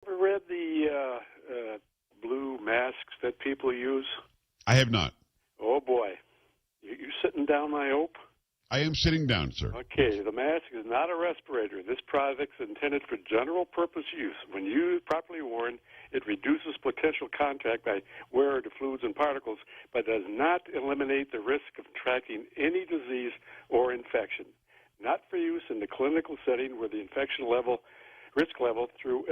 Ever read the blue masks that people use? I have not. Oh, boy. You sitting down, I hope? I am sitting down, sir. Okay, the mask is not a respirator. This product is intended for general purpose use. When used properly worn, it reduces potential contact by wearer to fluids and particles, but does not eliminate the risk of contracting any disease or infection. Not for use in the clinical setting where the risk level through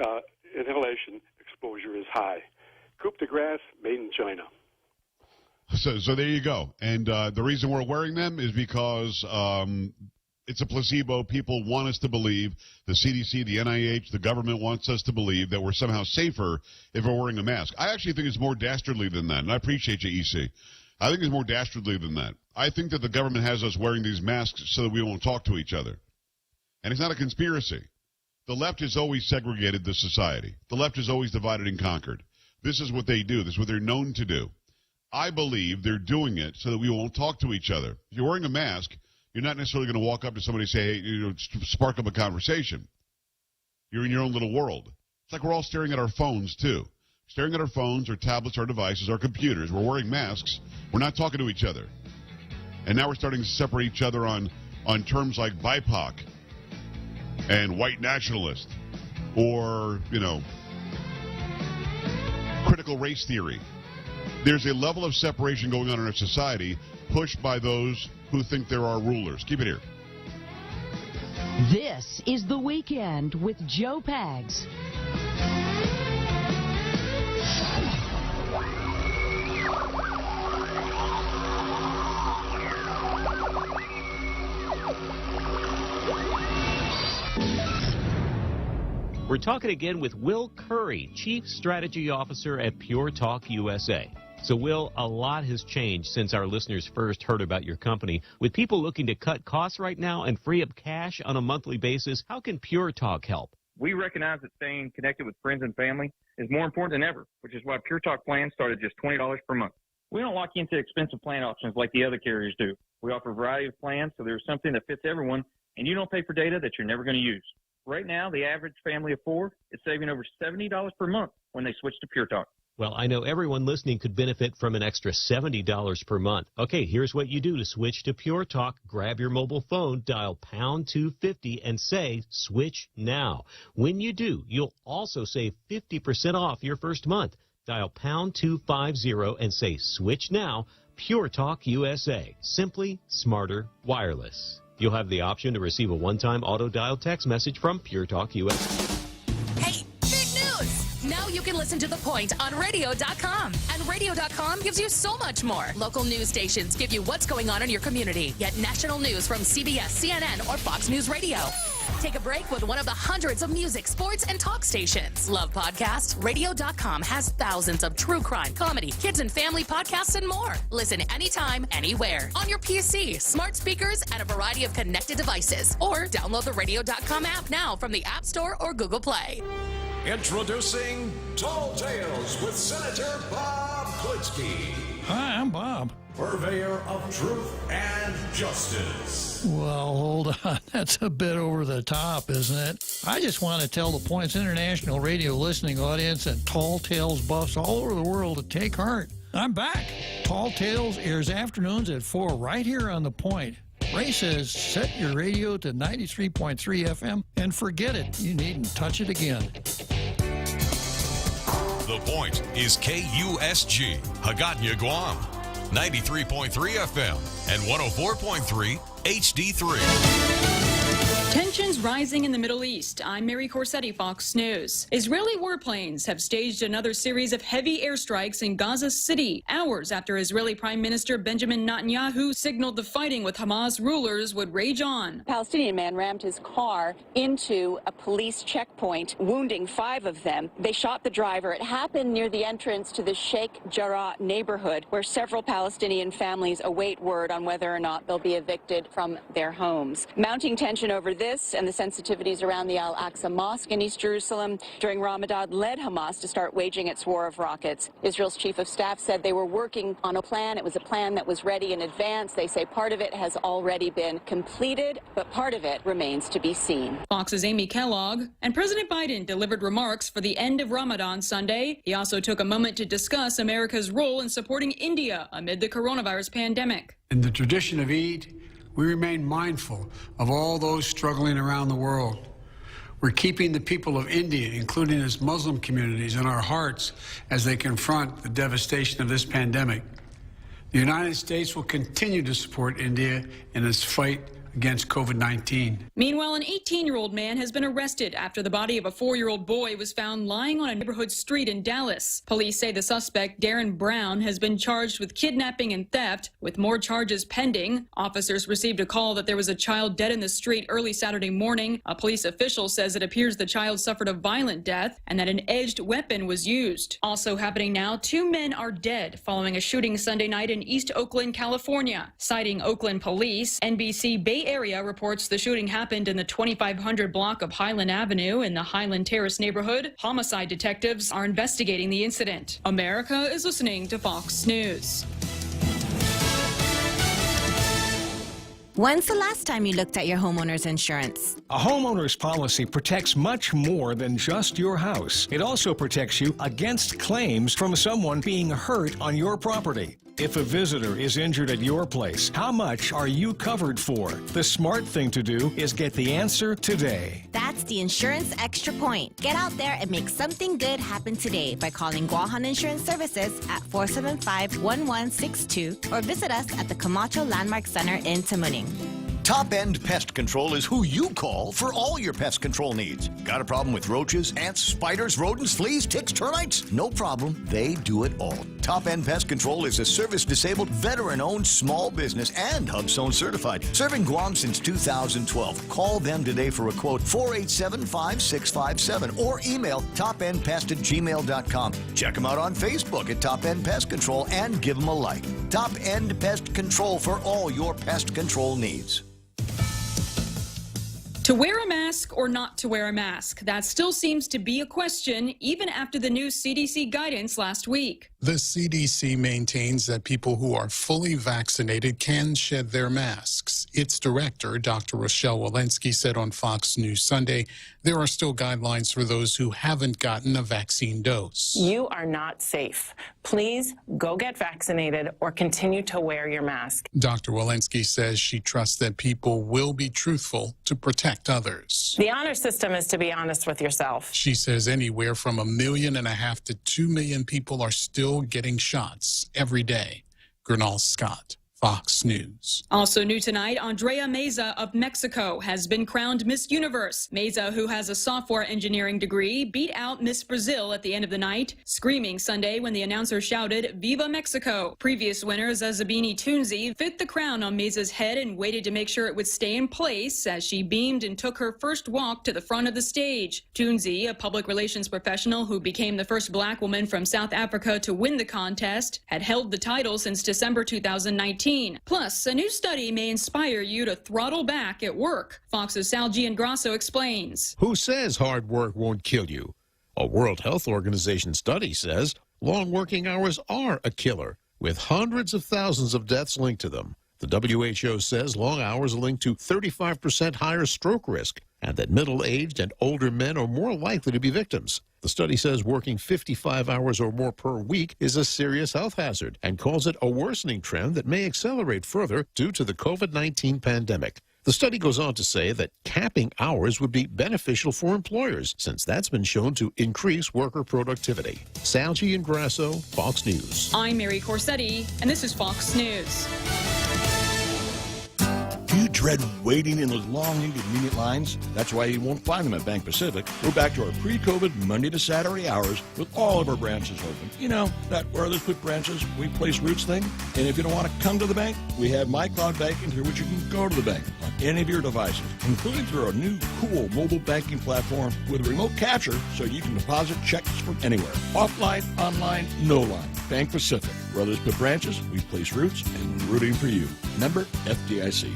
inhalation exposure is high. Coupe de Grace, made in China. So there you go. And the reason we're wearing them is because it's a placebo. People want us to believe, the CDC, the NIH, the government wants us to believe that we're somehow safer if we're wearing a mask. I actually think it's more dastardly than that, and I appreciate you, EC. I think it's more dastardly than that. I think that the government has us wearing these masks so that we won't talk to each other. And it's not a conspiracy. The left has always segregated this society. The left has always divided and conquered. This is what they do. This is what they're known to do. I believe they're doing it so that we won't talk to each other. If you're wearing a mask, you're not necessarily going to walk up to somebody and say, hey, spark up a conversation. You're in your own little world. It's like we're all staring at our phones, too. Staring at our phones, our tablets, our devices, our computers. We're wearing masks. We're not talking to each other. And now we're starting to separate each other on terms like BIPOC and white nationalist or, critical race theory. There's a level of separation going on in our society pushed by those who think there are rulers. Keep it here. This is The Weekend with Joe Pags. We're talking again with Will Curry, Chief Strategy Officer at Pure Talk USA. So, Will, a lot has changed since our listeners first heard about your company. With people looking to cut costs right now and free up cash on a monthly basis, how can Pure Talk help? We recognize that staying connected with friends and family is more important than ever, which is why Pure Talk plans start at just $20 per month. We don't lock you into expensive plan options like the other carriers do. We offer a variety of plans, so there's something that fits everyone, and you don't pay for data that you're never going to use. Right now, the average family of four is saving over $70 per month when they switch to Pure Talk. Well, I know everyone listening could benefit from an extra $70 per month. Okay, here's what you do to switch to Pure Talk. Grab your mobile phone, dial pound 250, and say, switch now. When you do, you'll also save 50% off your first month. Dial pound 250 and say, switch now. Pure Talk USA. Simply smarter wireless. You'll have the option to receive a one-time auto-dial text message from Pure Talk USA. Hey, big news! Now you can listen to The Point on radio.com. And radio.com gives you so much more. Local news stations give you what's going on in your community, yet national news from CBS, CNN, or Fox News Radio. Take a break with one of the hundreds of music, sports, and talk stations. Love podcasts? Radio.com has thousands of true crime, comedy, kids and family podcasts, and more. Listen anytime, anywhere. On your PC, smart speakers, and a variety of connected devices. Or download the Radio.com app now from the App Store or Google Play. Introducing Tall Tales with Senator Bob Klitzkie. Hi, I'm Bob. Purveyor of truth and justice. Well, hold on. That's a bit over the top, isn't it? I just want to tell the Point's international radio listening audience and Tall Tales buffs all over the world to take heart. I'm back. Tall Tales airs afternoons at 4 right here on The Point. Ray says, set your radio to 93.3 FM and forget it. You needn't touch it again. The Point is KUSG, Hagåtña, Guam. 93.3 FM and 104.3 HD3. Tensions rising in the Middle East. I'm Mary Corsetti, Fox News. Israeli warplanes have staged another series of heavy airstrikes in Gaza City, hours after Israeli Prime Minister Benjamin Netanyahu signaled the fighting with Hamas rulers would rage on. A Palestinian man rammed his car into a police checkpoint, wounding 5 of them. They shot the driver. It happened near the entrance to the Sheikh Jarrah neighborhood, where several Palestinian families await word on whether or not they'll be evicted from their homes. Mounting tension over this and the sensitivities around the Al-Aqsa Mosque in East Jerusalem during Ramadan led Hamas to start waging its war of rockets. Israel's chief of staff said they were working on a plan. It was a plan that was ready in advance. They say part of it has already been completed, but part of it remains to be seen. Fox's Amy Kellogg. And President Biden delivered remarks for the end of Ramadan Sunday. He also took a moment to discuss America's role in supporting India amid the coronavirus pandemic. In the tradition of Eid, we remain mindful of all those struggling around the world. We're keeping the people of India, including its Muslim communities, in our hearts as they confront the devastation of this pandemic. The United States will continue to support India in its fight against COVID-19. Meanwhile, an 18-year-old man has been arrested after the body of a 4-year-old boy was found lying on a neighborhood street in Dallas. Police say the suspect, Darren Brown, has been charged with kidnapping and theft, with more charges pending. Officers received a call that there was a child dead in the street early Saturday morning. A police official says it appears the child suffered a violent death and that an edged weapon was used. Also happening now, 2 men are dead following a shooting Sunday night in East Oakland, California. Citing Oakland police, NBC Bay Area reports the shooting happened in the 2500 block of Highland Avenue in the Highland Terrace neighborhood. Homicide detectives are investigating the incident. America is listening to Fox News. When's the last time you looked at your homeowner's insurance? A homeowner's policy protects much more than just your house. It also protects you against claims from someone being hurt on your property. If a visitor is injured at your place, how much are you covered for? The smart thing to do is get the answer today. That's the Insurance Extra Point. Get out there and make something good happen today by calling Guahan Insurance Services at 475-1162 or visit us at the Camacho Landmark Center in Tamuning. Top End Pest Control is who you call for all your pest control needs. Got a problem with roaches, ants, spiders, rodents, fleas, ticks, termites? No problem. They do it all. Top End Pest Control is a service-disabled, veteran-owned small business and HubZone certified. Serving Guam since 2012. Call them today for a quote, 487-5657, or email topendpest@gmail.com. Check them out on Facebook at Top End Pest Control and give them a like. Top End Pest Control for all your pest control needs. To wear a mask or not to wear a mask, that still seems to be a question even after the new CDC guidance last week. The CDC maintains that people who are fully vaccinated can shed their masks. Its director, Dr. Rochelle Walensky, said on Fox News Sunday, there are still guidelines for those who haven't gotten a vaccine dose. You are not safe. Please go get vaccinated or continue to wear your mask. Dr. Walensky says she trusts that people will be truthful to protect others. The honor system is to be honest with yourself. She says anywhere from 1.5 million to 2 million people are still getting shots every day. Gernal Scott, Fox News. Also new tonight, Andrea Meza of Mexico has been crowned Miss Universe. Meza, who has a software engineering degree, beat out Miss Brazil at the end of the night, screaming Sunday when the announcer shouted, "Viva Mexico!" Previous winner Zazabini Tunzi fit the crown on Meza's head and waited to make sure it would stay in place as she beamed and took her first walk to the front of the stage. Tunzi, a public relations professional who became the first black woman from South Africa to win the contest, had held the title since December 2019. Plus, a new study may inspire you to throttle back at work. Fox's Sal Giangrasso explains. Who says hard work won't kill you? A World Health Organization study says long working hours are a killer, with hundreds of thousands of deaths linked to them. The WHO says long hours are linked to 35% higher stroke risk, and that middle-aged and older men are more likely to be victims. The study says working 55 hours or more per week is a serious health hazard and calls it a worsening trend that may accelerate further due to the COVID-19 pandemic. The study goes on to say that capping hours would be beneficial for employers, since that's been shown to increase worker productivity. Sal Giangrasso, Fox News. I'm Mary Corsetti, and this is Fox News. Do you dread waiting in those long, inconvenient lines? That's why you won't find them at Bank Pacific. We're back to our pre-COVID Monday to Saturday hours with all of our branches open. You know, that where others put branches, we place roots thing. And if you don't want to come to the bank, we have MyCloud Banking through which you can go to the bank on any of your devices, including through our new cool mobile banking platform with a remote capture so you can deposit checks from anywhere. Offline, online, no line. Bank Pacific. Where others put branches, we place roots and rooting for you. Member FDIC.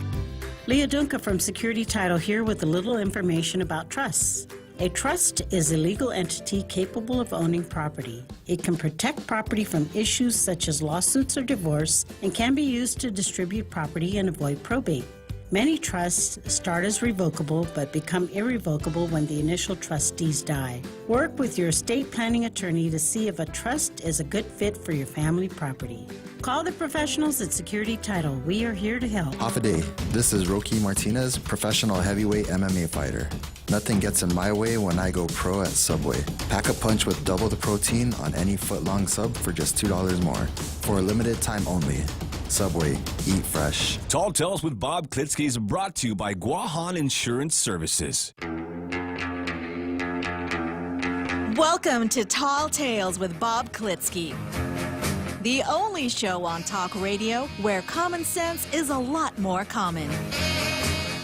Leah Dunca from Security Title here with a little information about trusts. A trust is a legal entity capable of owning property. It can protect property from issues such as lawsuits or divorce and can be used to distribute property and avoid probate. Many trusts start as revocable but become irrevocable when the initial trustees die. Work with your estate planning attorney to see if a trust is a good fit for your family property. Call the professionals at Security Title. We are here to help. Half a day. This is Rocky Martinez, professional heavyweight MMA fighter. Nothing gets in my way when I go pro at Subway. Pack a punch with double the protein on any foot-long sub for just $2 more. For a limited time only. Subway, eat fresh. Tall Tales with Bob Klitzkie is brought to you by Guahan Insurance Services. Welcome to Tall Tales with Bob Klitzkie, the only show on talk radio where common sense is a lot more common.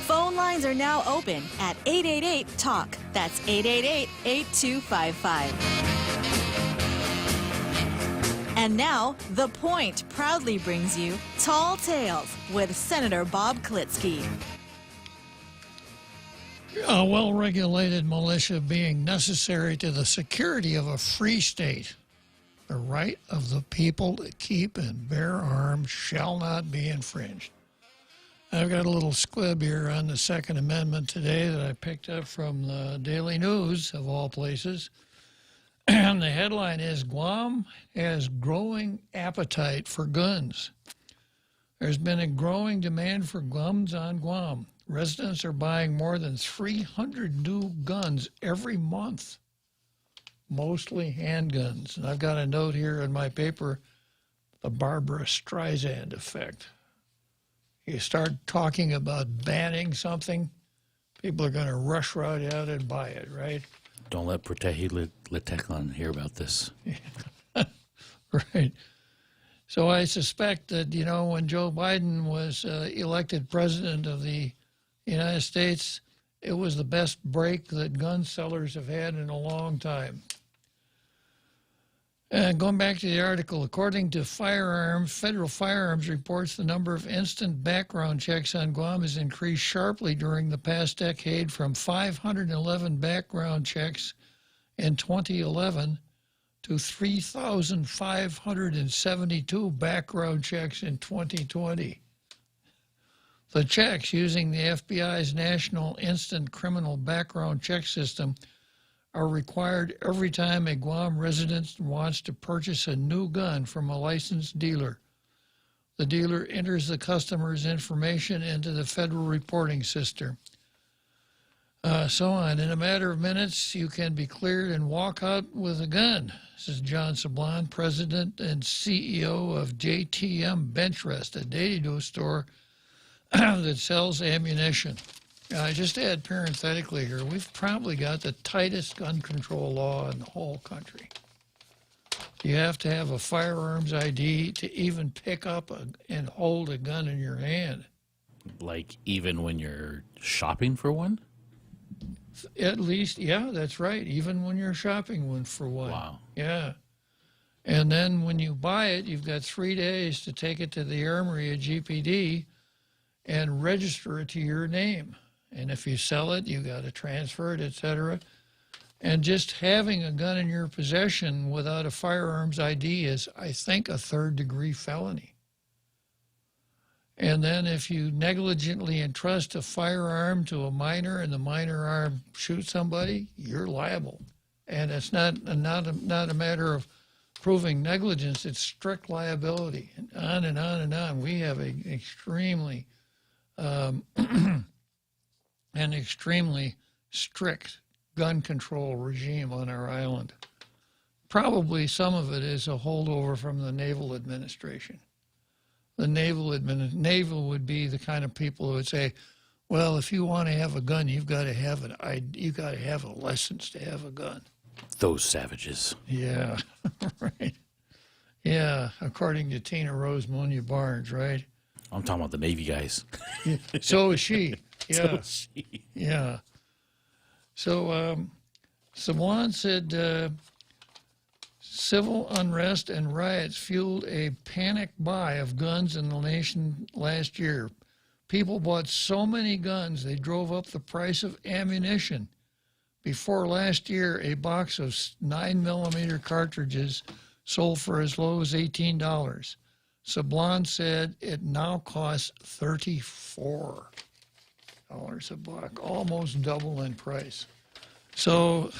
Phone lines are now open at 888-TALK. That's 888-8255. And now, The Point proudly brings you Tall Tales with Senator Bob Klitzkie. A well-regulated militia being necessary to the security of a free state. The right of the people to keep and bear arms shall not be infringed. I've got a little squib here on the Second Amendment today that I picked up from the Daily News, of all places. And the headline is, Guam has growing appetite for guns. There's been a growing demand for guns on Guam. Residents are buying more than 300 new guns every month, mostly handguns. And I've got a note here in my paper, the Barbara Streisand effect. You start talking about banning something, people are going to rush right out and buy it, right? Don't let Pratehi Liteklan hear about this. Right. So I suspect that, you know, when Joe Biden was elected president of the United States, it was the best break that gun sellers have had in a long time. And going back to the article, according to Federal Firearms reports the number of instant background checks on Guam has increased sharply during the past decade from 511 background checks in 2011 to 3,572 background checks in 2020. The checks using the FBI's National Instant Criminal Background Check System are required every time a Guam resident wants to purchase a new gun from a licensed dealer. The dealer enters the customer's information into the federal reporting system. So on. In a matter of minutes, you can be cleared and walk out with a gun. This is John Sablon, president and CEO of JTM Benchrest, a day-to-day store that sells ammunition. I just add parenthetically here, we've probably got the tightest gun control law in the whole country. You have to have a firearms ID to even pick up and hold a gun in your hand. Like even when you're shopping for one? At least, yeah, that's right. Even when you're shopping for one. Wow. Yeah. And then when you buy it, you've got 3 days to take it to the armory at GPD and register it to your name. And if you sell it, you got to transfer it, etc. And just having a gun in your possession without a firearms ID is, I think, a third-degree felony. And then if you negligently entrust a firearm to a minor and the minor arm shoots somebody, you're liable. And it's not a matter of proving negligence, it's strict liability. And on and on and on. We have an extremely strict gun control regime on our island. Probably some of it is a holdover from the Naval Administration. The Naval would be the kind of people who would say, well, if you want to have a gun, you've got to have a license to have a gun. Those savages. Yeah, right. Yeah, according to Tina Rose Munya Barnes, right? I'm talking about the Navy guys. So is she. Yeah. So is she. Yeah. So Sablon said civil unrest and riots fueled a panic buy of guns in the nation last year. People bought so many guns, they drove up the price of ammunition. Before last year, a box of 9mm cartridges sold for as low as $18. Sablon said it now costs $34 a buck, almost double in price. So,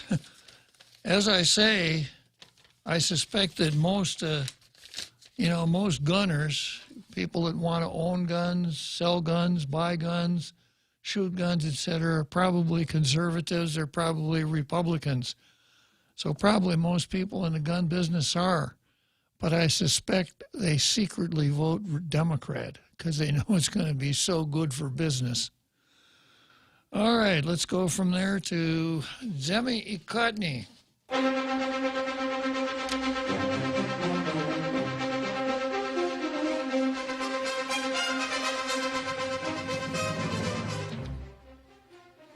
as I say, I suspect that most gunners, people that want to own guns, sell guns, buy guns, shoot guns, etc., are probably conservatives, they're probably Republicans. So probably most people in the gun business are. But I suspect they secretly vote Democrat because they know it's going to be so good for business. All right, let's go from there to Zemi Ikotny.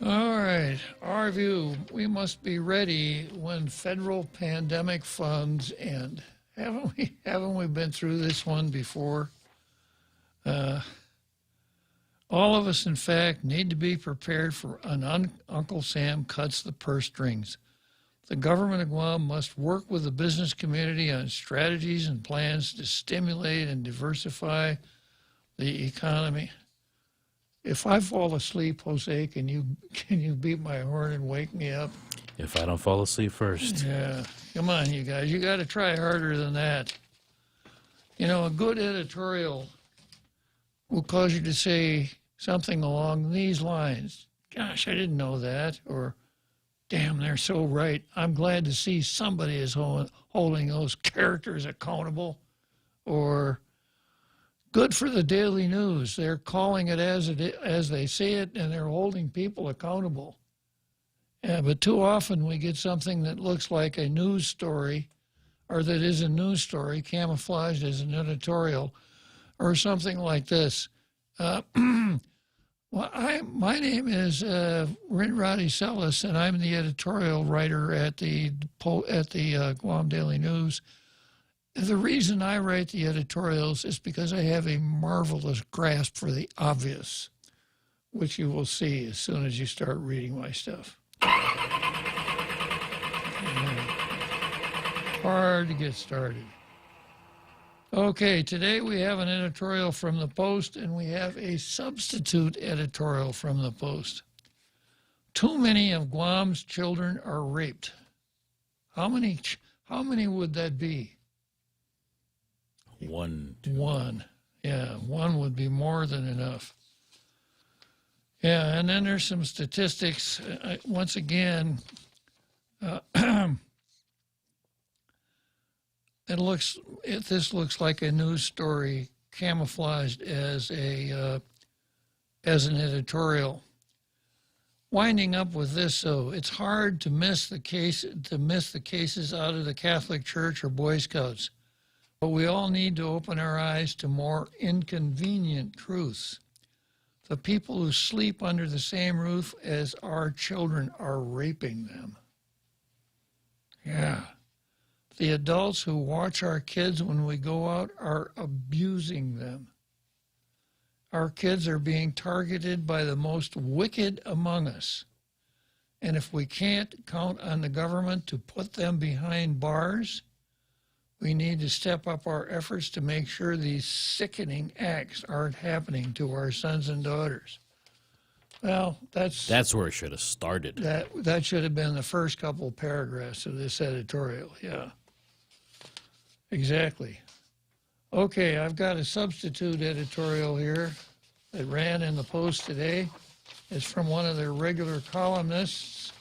All right, our view, we must be ready when federal pandemic funds end. Haven't we been through this one before? All of us, in fact, need to be prepared for an Uncle Sam cuts the purse strings. The government of Guam must work with the business community on strategies and plans to stimulate and diversify the economy. If I fall asleep, Jose, can you beat my horn and wake me up? If I don't fall asleep first. Yeah. Come on, you guys. You got to try harder than that. You know, a good editorial will cause you to say something along these lines. Gosh, I didn't know that. Or, damn, they're so right. I'm glad to see somebody is holding those characters accountable. Or, good for the Daily News. They're calling it as they see it, and they're holding people accountable. Yeah, but too often we get something that looks like a news story, or that is a news story camouflaged as an editorial, or something like this. My name is Rinradi Sellis, and I'm the editorial writer at the Guam Daily News. The reason I write the editorials is because I have a marvelous grasp for the obvious, which you will see as soon as you start reading my stuff. Hard to get started. Okay, today we have an editorial from the Post, and we have a substitute editorial from the Post. Too many of Guam's children are raped. How many would that be? One. Yeah, one would be more than enough. Yeah, and then there's some statistics. Once again, this looks like a news story camouflaged as an editorial. Winding up with this, though, it's hard to miss the cases out of the Catholic Church or Boy Scouts, but we all need to open our eyes to more inconvenient truths. The people who sleep under the same roof as our children are raping them. Yeah. The adults who watch our kids when we go out are abusing them. Our kids are being targeted by the most wicked among us. And if we can't count on the government to put them behind bars, we need to step up our efforts to make sure these sickening acts aren't happening to our sons and daughters. Well, that's where it should have started. That should have been the first couple of paragraphs of this editorial, yeah. Exactly. Okay, I've got a substitute editorial here that ran in the Post today. It's from one of their regular columnists,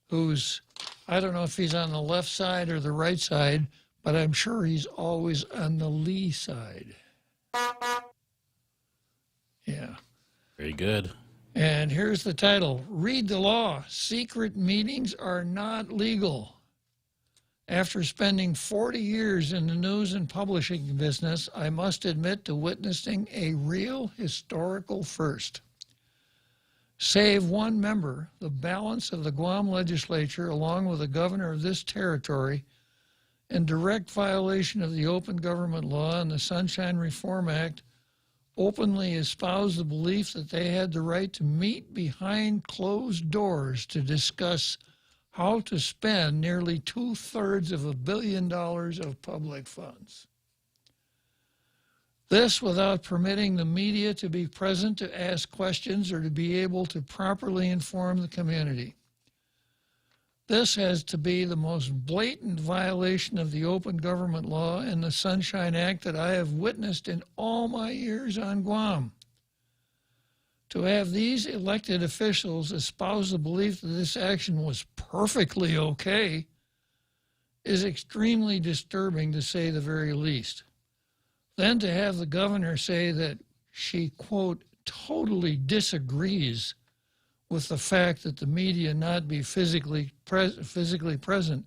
who's, I don't know if he's on the left side or the right side, but I'm sure he's always on the lee side. Yeah. Very good. And here's the title, Read the Law. Secret meetings are not legal. After spending 40 years in the news and publishing business, I must admit to witnessing a real historical first. Save one member, the balance of the Guam legislature, along with the governor of this territory, in direct violation of the Open Government Law and the Sunshine Reform Act, openly espoused the belief that they had the right to meet behind closed doors to discuss how to spend nearly 2/3 of $1 billion of public funds. This without permitting the media to be present to ask questions or to be able to properly inform the community. This has to be the most blatant violation of the open government law and the Sunshine Act that I have witnessed in all my years on Guam. To have these elected officials espouse the belief that this action was perfectly okay is extremely disturbing, to say the very least. Then to have the governor say that she, quote, totally disagrees with the fact that the media not be physically present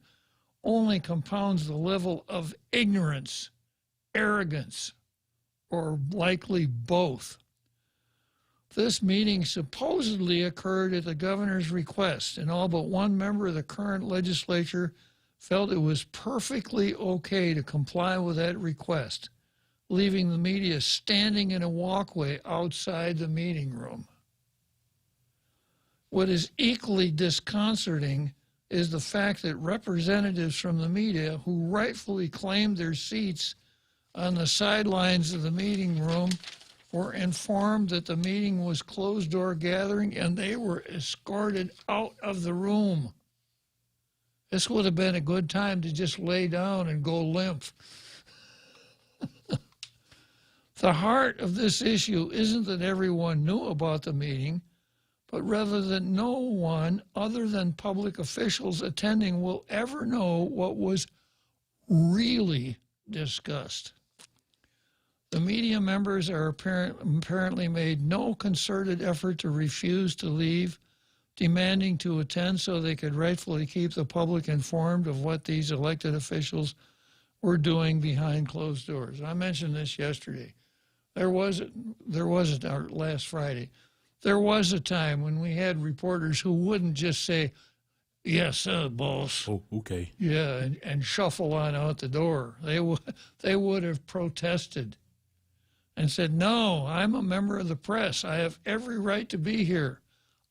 only compounds the level of ignorance, arrogance, or likely both. This meeting supposedly occurred at the governor's request, and all but one member of the current legislature felt it was perfectly okay to comply with that request, leaving the media standing in a walkway outside the meeting room. What is equally disconcerting is the fact that representatives from the media who rightfully claimed their seats on the sidelines of the meeting room were informed that the meeting was closed-door gathering and they were escorted out of the room. This would have been a good time to just lay down and go limp. The heart of this issue isn't that everyone knew about the meeting, but rather that no one other than public officials attending will ever know what was really discussed. The media members are apparently made no concerted effort to refuse to leave, demanding to attend so they could rightfully keep the public informed of what these elected officials were doing behind closed doors. I mentioned this yesterday. There was last Friday. There was a time when we had reporters who wouldn't just say, yes, boss. Oh, okay. Yeah, and shuffle on out the door. They would have protested and said, no, I'm a member of the press. I have every right to be here.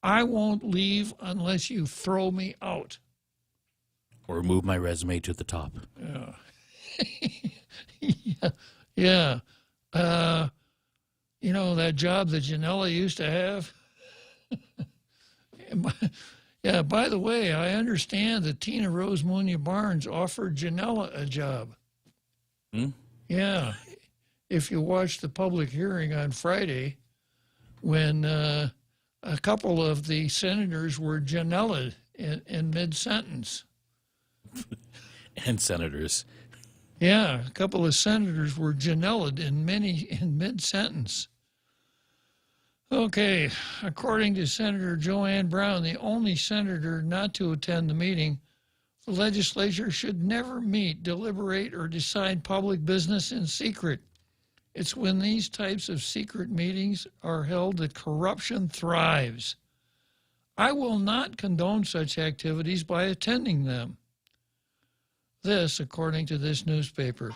I won't leave unless you throw me out. Or move my resume to the top. Yeah. Yeah. You know, that job that Janella used to have? Yeah, by the way, I understand that Tina Rose Munya Barnes offered Janella a job. Yeah. If you watched the public hearing on Friday, when a couple of the senators were Janella'd in mid-sentence. And senators. Yeah, a couple of senators were Janella'd in mid-sentence. Okay, according to Senator Joanne Brown, the only senator not to attend the meeting, the legislature should never meet, deliberate, or decide public business in secret. It's when these types of secret meetings are held that corruption thrives. I will not condone such activities by attending them. This, according to this newspaper.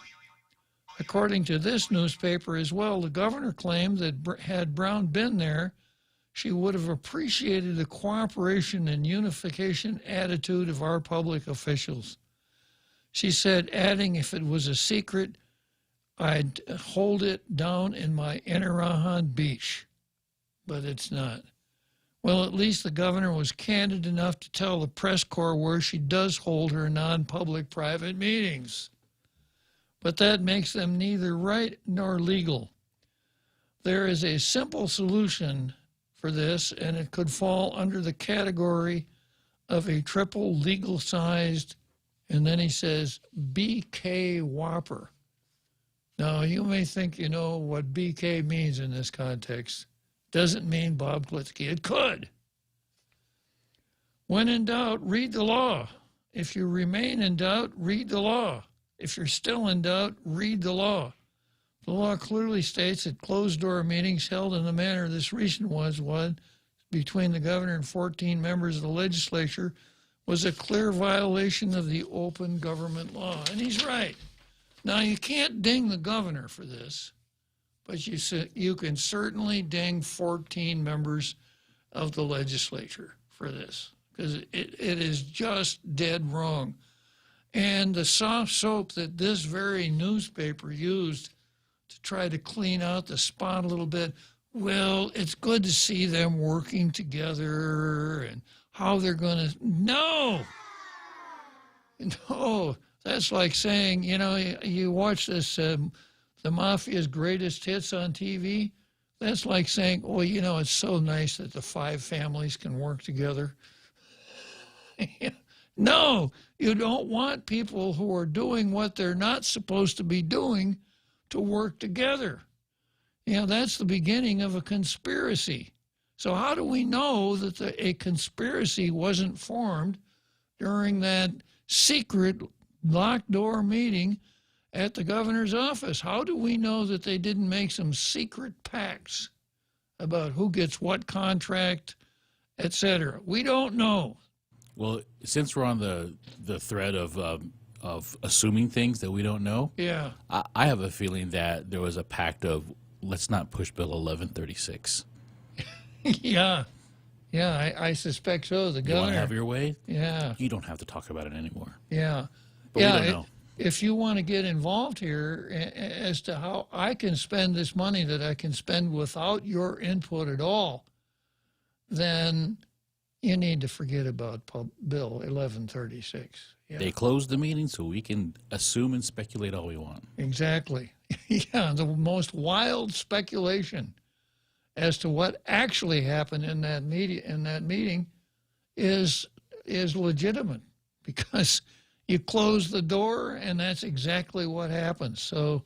According to this newspaper as well, the governor claimed that had Brown been there, she would have appreciated the cooperation and unification attitude of our public officials. She said, adding, if it was a secret, I'd hold it down in my Inarajan beach. But it's not. Well, at least the governor was candid enough to tell the press corps where she does hold her non-public private meetings. But that makes them neither right nor legal. There is a simple solution for this, and it could fall under the category of a triple legal-sized, and then he says, BK Whopper. Now, you may think you know what BK means in this context. Doesn't mean Bob Klitzkie. It could. When in doubt, read the law. If you remain in doubt, read the law. If you're still in doubt, read the law. The law clearly states that closed-door meetings held in the manner this recent was between the governor and 14 members of the legislature was a clear violation of the open government law. And he's right. Now, you can't ding the governor for this, but you can certainly ding 14 members of the legislature for this, because it is just dead wrong. And the soft soap that this very newspaper used to try to clean out the spot a little bit, well, it's good to see them working together and how they're going to... No! That's like saying, you watch this, the Mafia's Greatest Hits on TV. That's like saying, it's so nice that the 5 families can work together. No, you don't want people who are doing what they're not supposed to be doing to work together. That's the beginning of a conspiracy. So how do we know that a conspiracy wasn't formed during that secret locked door meeting at the governor's office? How do we know that they didn't make some secret pacts about who gets what contract, etc.? We don't know. Well, since we're on the thread of assuming things that we don't know, yeah, I have a feeling that there was a pact of let's not push Bill 1136. Yeah, I suspect so. The governor. You want to have your way? Yeah. You don't have to talk about it anymore. Yeah. But we don't know. If you want to get involved here as to how I can spend this money that I can spend without your input at all, then you need to forget about Bill 1136. Yeah. They closed the meeting so we can assume and speculate all we want. Exactly. Yeah, the most wild speculation as to what actually happened in that meeting is legitimate, because you close the door and that's exactly what happens. So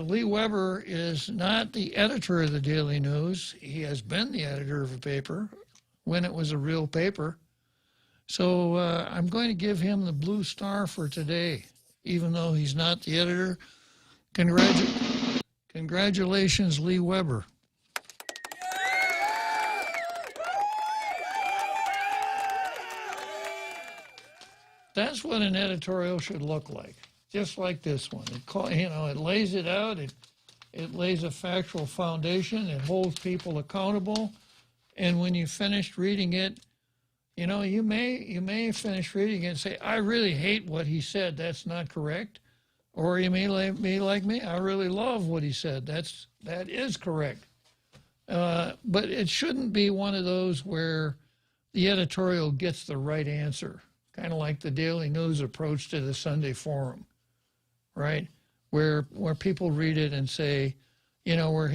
Lee Weber is not the editor of the Daily News. He has been the editor of a paper when it was a real paper. So I'm going to give him the blue star for today, even though he's not the editor. Congratulations, Lee Weber. That's what an editorial should look like, just like this one. It lays it out. It lays a factual foundation. It holds people accountable. And when you finished reading it, you may finish reading it and say, I really hate what he said. That's not correct. Or you may be like me. I really love what he said. That is correct. But it shouldn't be one of those where the editorial gets the right answer, kind of like the Daily News approach to the Sunday Forum, right? Where people read it and say, where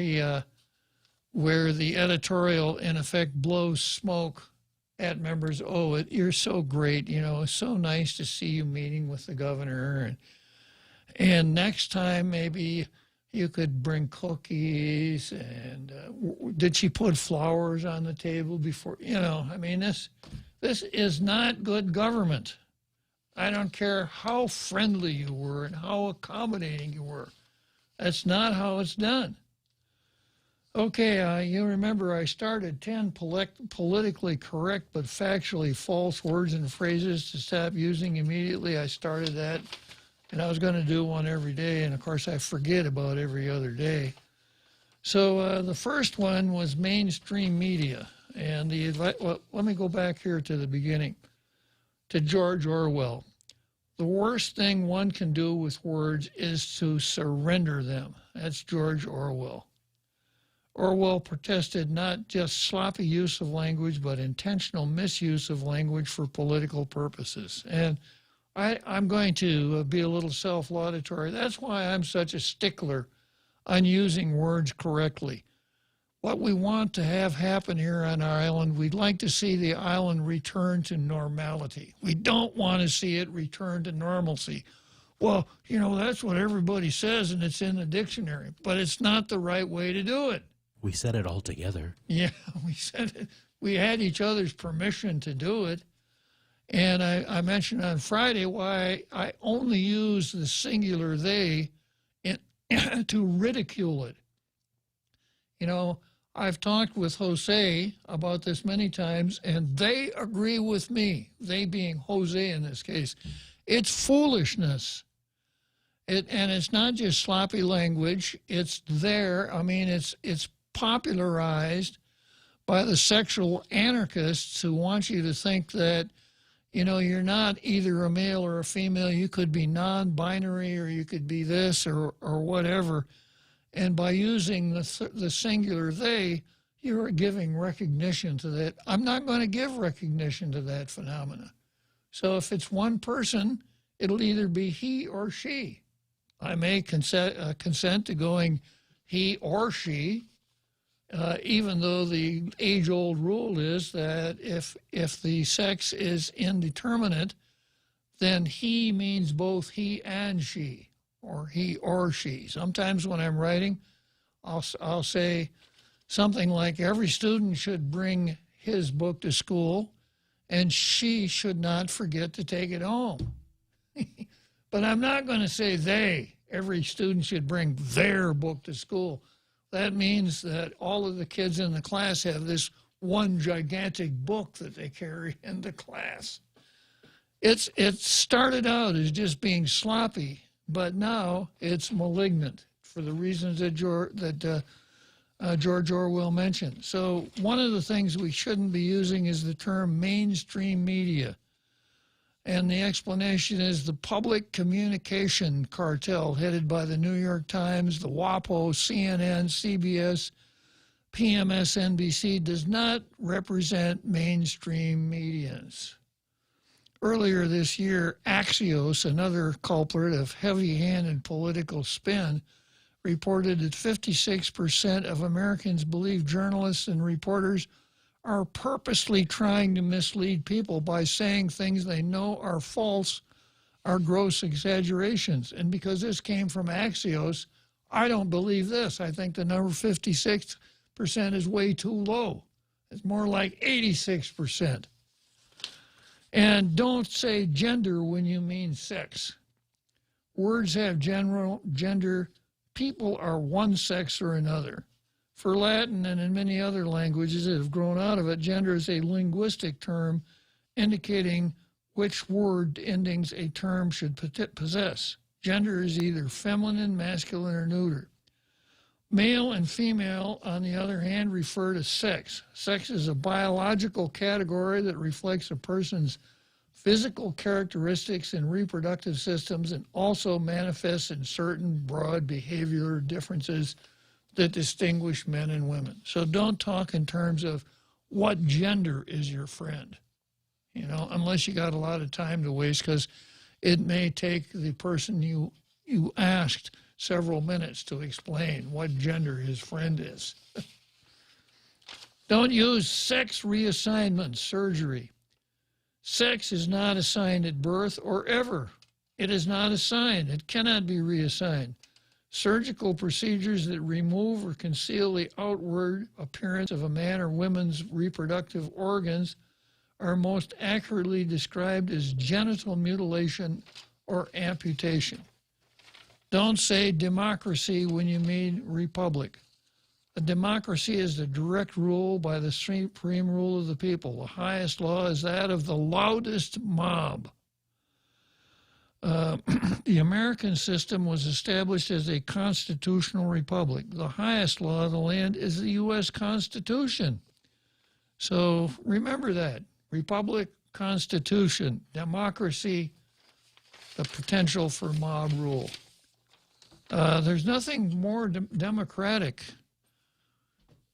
the editorial in effect blows smoke at members. Oh, you're so great. It's so nice to see you meeting with the governor. And next time maybe you could bring cookies. And did she put flowers on the table before? This is not good government. I don't care how friendly you were and how accommodating you were. That's not how it's done. Okay, you remember I started 10 politically correct but factually false words and phrases to stop using immediately. I started that, and I was going to do one every day, and of course I forget about every other day. So the first one was mainstream media, and let me go back here to the beginning, to George Orwell. The worst thing one can do with words is to surrender them. That's George Orwell. Orwell protested not just sloppy use of language, but intentional misuse of language for political purposes. And I'm going to be a little self-laudatory. That's why I'm such a stickler on using words correctly. What we want to have happen here on our island, we'd like to see the island return to normality. We don't want to see it return to normalcy. Well, that's what everybody says, and it's in the dictionary, but it's not the right way to do it. We said it all together. Yeah, we said it. We had each other's permission to do it. And I mentioned on Friday why I only use the singular they to ridicule it. I've talked with Jose about this many times, and they agree with me, they being Jose in this case. It's foolishness. And it's not just sloppy language. It's there. I mean, it's popularized by the sexual anarchists who want you to think that, you know, you're not either a male or a female. You could be non-binary, or you could be this or whatever. And by using the singular they, you're giving recognition to that. I'm not going to give recognition to that phenomena. So if it's one person, it'll either be he or she. I may consent to going he or she, even though the age-old rule is that if the sex is indeterminate, then he means both he and she, or he or she. Sometimes when I'm writing, I'll say something like, every student should bring his book to school, and she should not forget to take it home. But I'm not going to say they. Every student should bring their book to school. That means that all of the kids in the class have this one gigantic book that they carry into class. It started out as just being sloppy, but now it's malignant for the reasons that George Orwell mentioned. So one of the things we shouldn't be using is the term mainstream media. And the explanation is the public communication cartel headed by the New York Times, the WAPO, CNN, CBS, PMSNBC does not represent mainstream medians. Earlier this year, Axios, another culprit of heavy-handed political spin, reported that 56% of Americans believe journalists and reporters are purposely trying to mislead people by saying things they know are false, are gross exaggerations. And because this came from Axios, I don't believe this. I think the number 56% is way too low. It's more like 86%. And don't say gender when you mean sex. Words have gender. People are one sex or another. For Latin and in many other languages that have grown out of it, gender is a linguistic term indicating which word endings a term should possess. Gender is either feminine, masculine, or neuter. Male and female, on the other hand, refer to sex. Sex is a biological category that reflects a person's physical characteristics and reproductive systems, and also manifests in certain broad behavioral differences that distinguish men and women. So don't talk in terms of what gender is your friend, you know, unless you got a lot of time to waste, because it may take the person you asked several minutes to explain what gender his friend is. Don't use sex reassignment surgery. Sex is not assigned at birth or ever. It is not assigned. It cannot be reassigned. Surgical procedures that remove or conceal the outward appearance of a man or woman's reproductive organs are most accurately described as genital mutilation or amputation. Don't say democracy when you mean republic. A democracy is the direct rule by the supreme rule of the people. The highest law is that of the loudest mob. The American system was established as a constitutional republic. The highest law of the land is the U.S. Constitution. So remember that. Republic, Constitution, democracy, the potential for mob rule. There's nothing more democratic.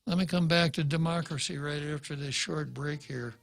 Let me come back to democracy right after this short break here.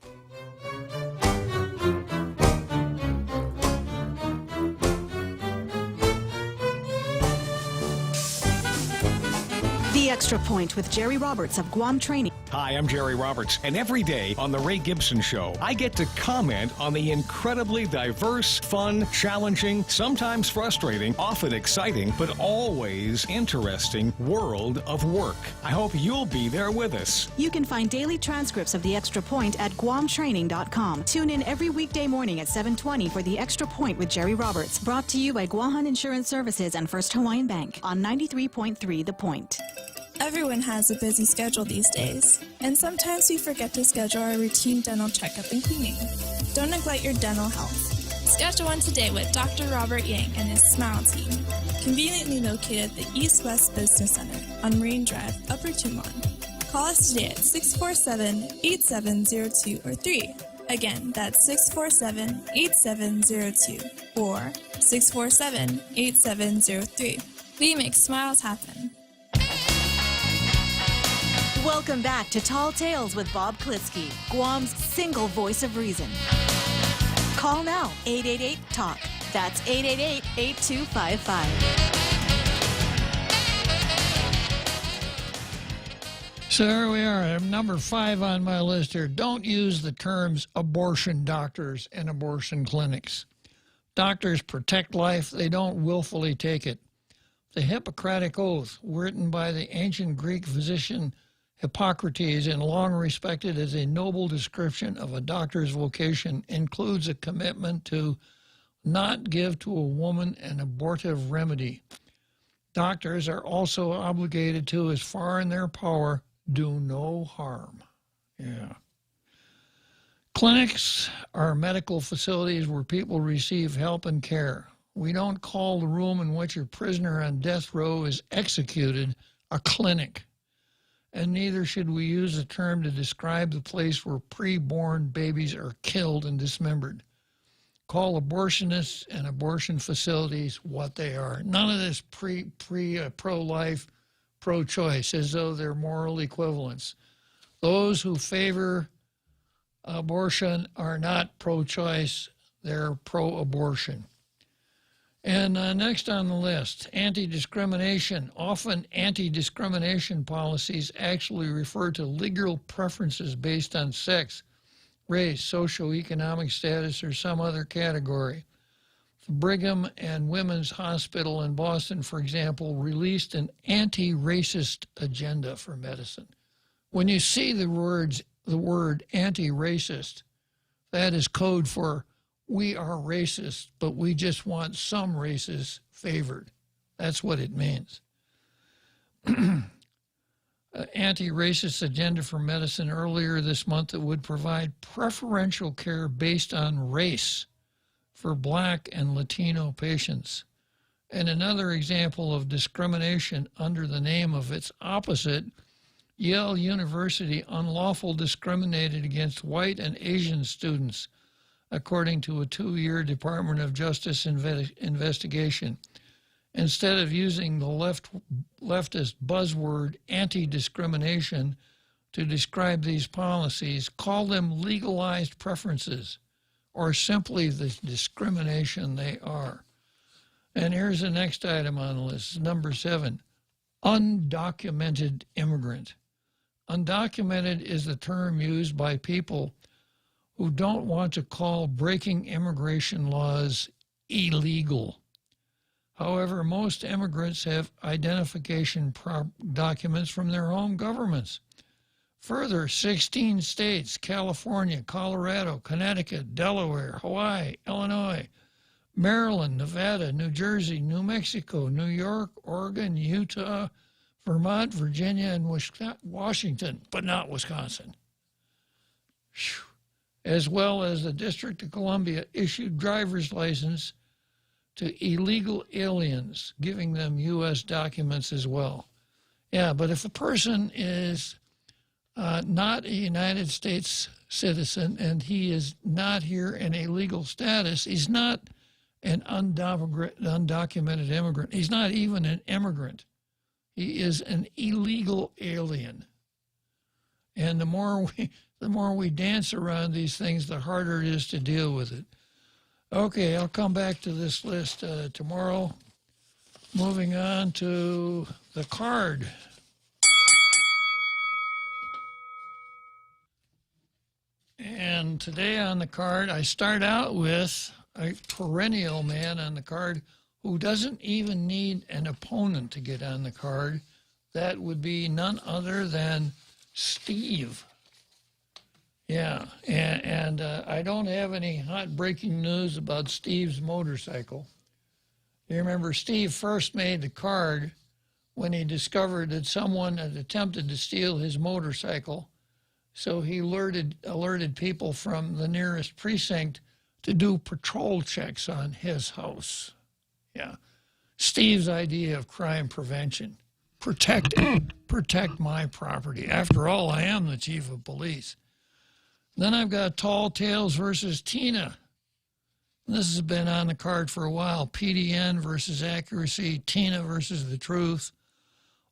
The Extra Point with Jerry Roberts of Guam Training. Hi, I'm Jerry Roberts, and every day on The Ray Gibson Show, I get to comment on the incredibly diverse, fun, challenging, sometimes frustrating, often exciting, but always interesting world of work. I hope you'll be there with us. You can find daily transcripts of The Extra Point at guamtraining.com. Tune in every weekday morning at 7:20 for The Extra Point with Jerry Roberts. Brought to you by Guahan Insurance Services and First Hawaiian Bank on 93.3 The Point. Everyone has a busy schedule these days, and sometimes we forget to schedule our routine dental checkup and cleaning. Don't neglect your dental health. Schedule one today with Dr. Robert Yang and his Smile Team. conveniently located at the East West Business Center on Marine Drive, Upper Tumon. Call us today at 647-8702 or 3. Again, that's 647-8702 or 647-8703. We make smiles happen. Welcome back to Tall Tales with Bob Klitzkie, Guam's single voice of reason. Call now, 888-TALK. That's 888-8255. So there we are. Number 5 on my list here. Don't use the terms abortion doctors and abortion clinics. Doctors protect life. They don't willfully take it. The Hippocratic Oath, written by the ancient Greek physician Hippocrates and long respected as a noble description of a doctor's vocation, includes a commitment to not give to a woman an abortive remedy. Doctors are also obligated to, as far in their power, do no harm. Yeah. Clinics are medical facilities where people receive help and care. We don't call the room in which a prisoner on death row is executed a clinic. And neither should we use the term to describe the place where preborn babies are killed and dismembered. Call abortionists and abortion facilities what they are. None of this pro-life, pro-choice, as though they're moral equivalents. Those who favor abortion are not pro-choice, they're pro-abortion. And next on the list, anti-discrimination. Often anti-discrimination policies actually refer to legal preferences based on sex, race, socioeconomic status, or some other category. The Brigham and Women's Hospital in Boston, for example, released an anti-racist agenda for medicine. When you see the word anti-racist, that is code for we are racist, but we just want some races favored. That's what it means. Anti-racist agenda for medicine earlier this month that would provide preferential care based on race for Black and Latino patients. And another example of discrimination under the name of its opposite, Yale University unlawful discriminated against white and Asian students, according to a 2-year Department of Justice investigation. Instead of using the leftist buzzword anti-discrimination to describe these policies, call them legalized preferences, or simply the discrimination they are. And here's the next item on the list, number 7, undocumented immigrant. Undocumented is the term used by people who don't want to call breaking immigration laws illegal. However, most immigrants have identification documents from their home governments. Further, 16 states, California, Colorado, Connecticut, Delaware, Hawaii, Illinois, Maryland, Nevada, New Jersey, New Mexico, New York, Oregon, Utah, Vermont, Virginia, and Washington, but not Wisconsin. Whew. As well as the District of Columbia issued driver's license to illegal aliens, giving them U.S. documents as well. Yeah, but if a person is not a United States citizen and he is not here in a legal status, he's not an undocumented immigrant. He's not even an immigrant. He is an illegal alien. And the more we dance around these things, the harder it is to deal with it. Okay, I'll come back to this list tomorrow. Moving on to the card. And today on the card, I start out with a perennial man on the card who doesn't even need an opponent to get on the card. That would be none other than Steve. Yeah, and I don't have any hot breaking news about Steve's motorcycle. You remember Steve first made the card when he discovered that someone had attempted to steal his motorcycle. So he alerted people from the nearest precinct to do patrol checks on his house. Yeah. Steve's idea of crime prevention. Protect my property. After all, I am the chief of police. Then I've got Tall Tales versus Tina. This has been on the card for a while. PDN versus accuracy. Tina versus the truth.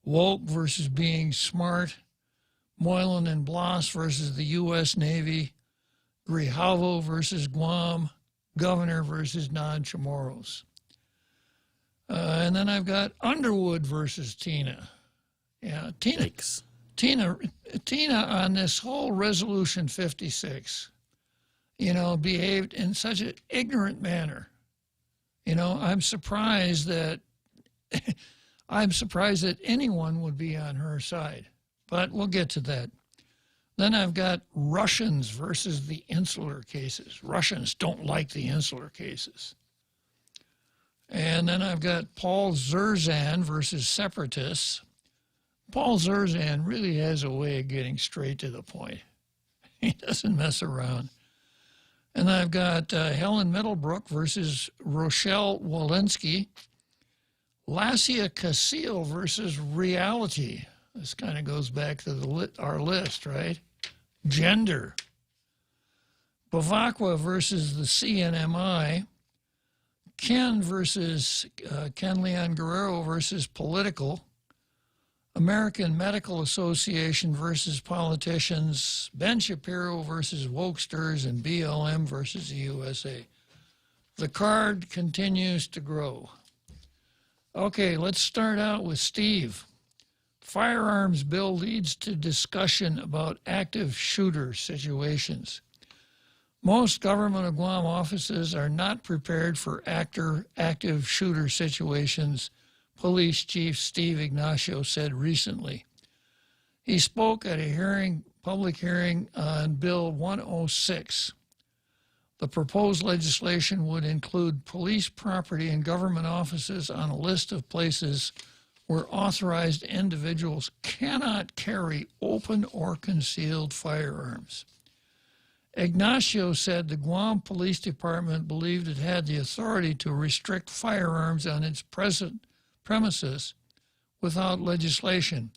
Woke versus being smart. Moylan and Bloss versus the U.S. Navy. Grijalvo versus Guam. Governor versus non-Chamorros. And then I've got Underwood versus Tina. Yeah, Tina on this whole Resolution 56, behaved in such an ignorant manner. I'm surprised that anyone would be on her side, but we'll get to that. Then I've got Russians versus the insular cases. Russians don't like the insular cases. And then I've got Paul Zerzan versus separatists. Paul Zerzan really has a way of getting straight to the point. He doesn't mess around. And I've got Helen Middlebrook versus Rochelle Walensky. Lassia Casil versus reality. This kind of goes back to our list, right? Gender. Bavacqua versus the CNMI. Ken Leon Guerrero versus political. American Medical Association versus politicians. Ben Shapiro versus wokesters, and BLM versus the USA. The card continues to grow. Okay, let's start out with Steve. Firearms bill leads to discussion about active shooter situations. Most government of Guam offices are not prepared for active shooter situations, Police Chief Steve Ignacio said recently. He spoke at a public hearing on Bill 106. The proposed legislation would include police property and government offices on a list of places where authorized individuals cannot carry open or concealed firearms. Ignacio said the Guam Police Department believed it had the authority to restrict firearms on its premises without legislation,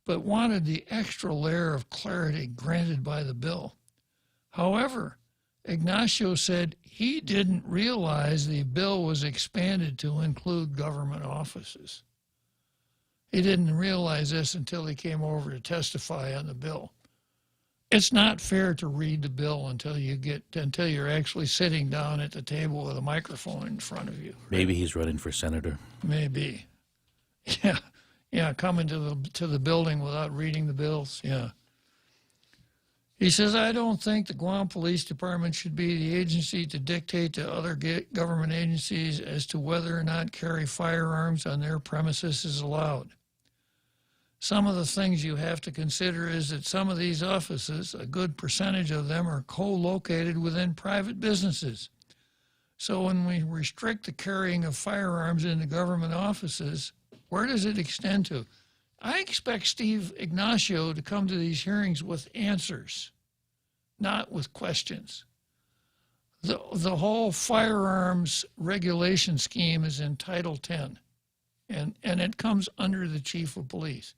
but wanted the extra layer of clarity granted by the bill. However, Ignacio said he didn't realize the bill was expanded to include government offices. He didn't realize this until he came over to testify on the bill. It's not fair to read the bill until you're actually sitting down at the table with a microphone in front of you. Maybe he's running for senator. Maybe. Yeah, coming to the building without reading the bills. Yeah. He says, I don't think the Guam Police Department should be the agency to dictate to other government agencies as to whether or not carry firearms on their premises is allowed. Some of the things you have to consider is that some of these offices, a good percentage of them, are co-located within private businesses. So when we restrict the carrying of firearms into government offices, where does it extend to? I expect Steve Ignacio to come to these hearings with answers, not with questions. The whole firearms regulation scheme is in Title 10, and it comes under the chief of police.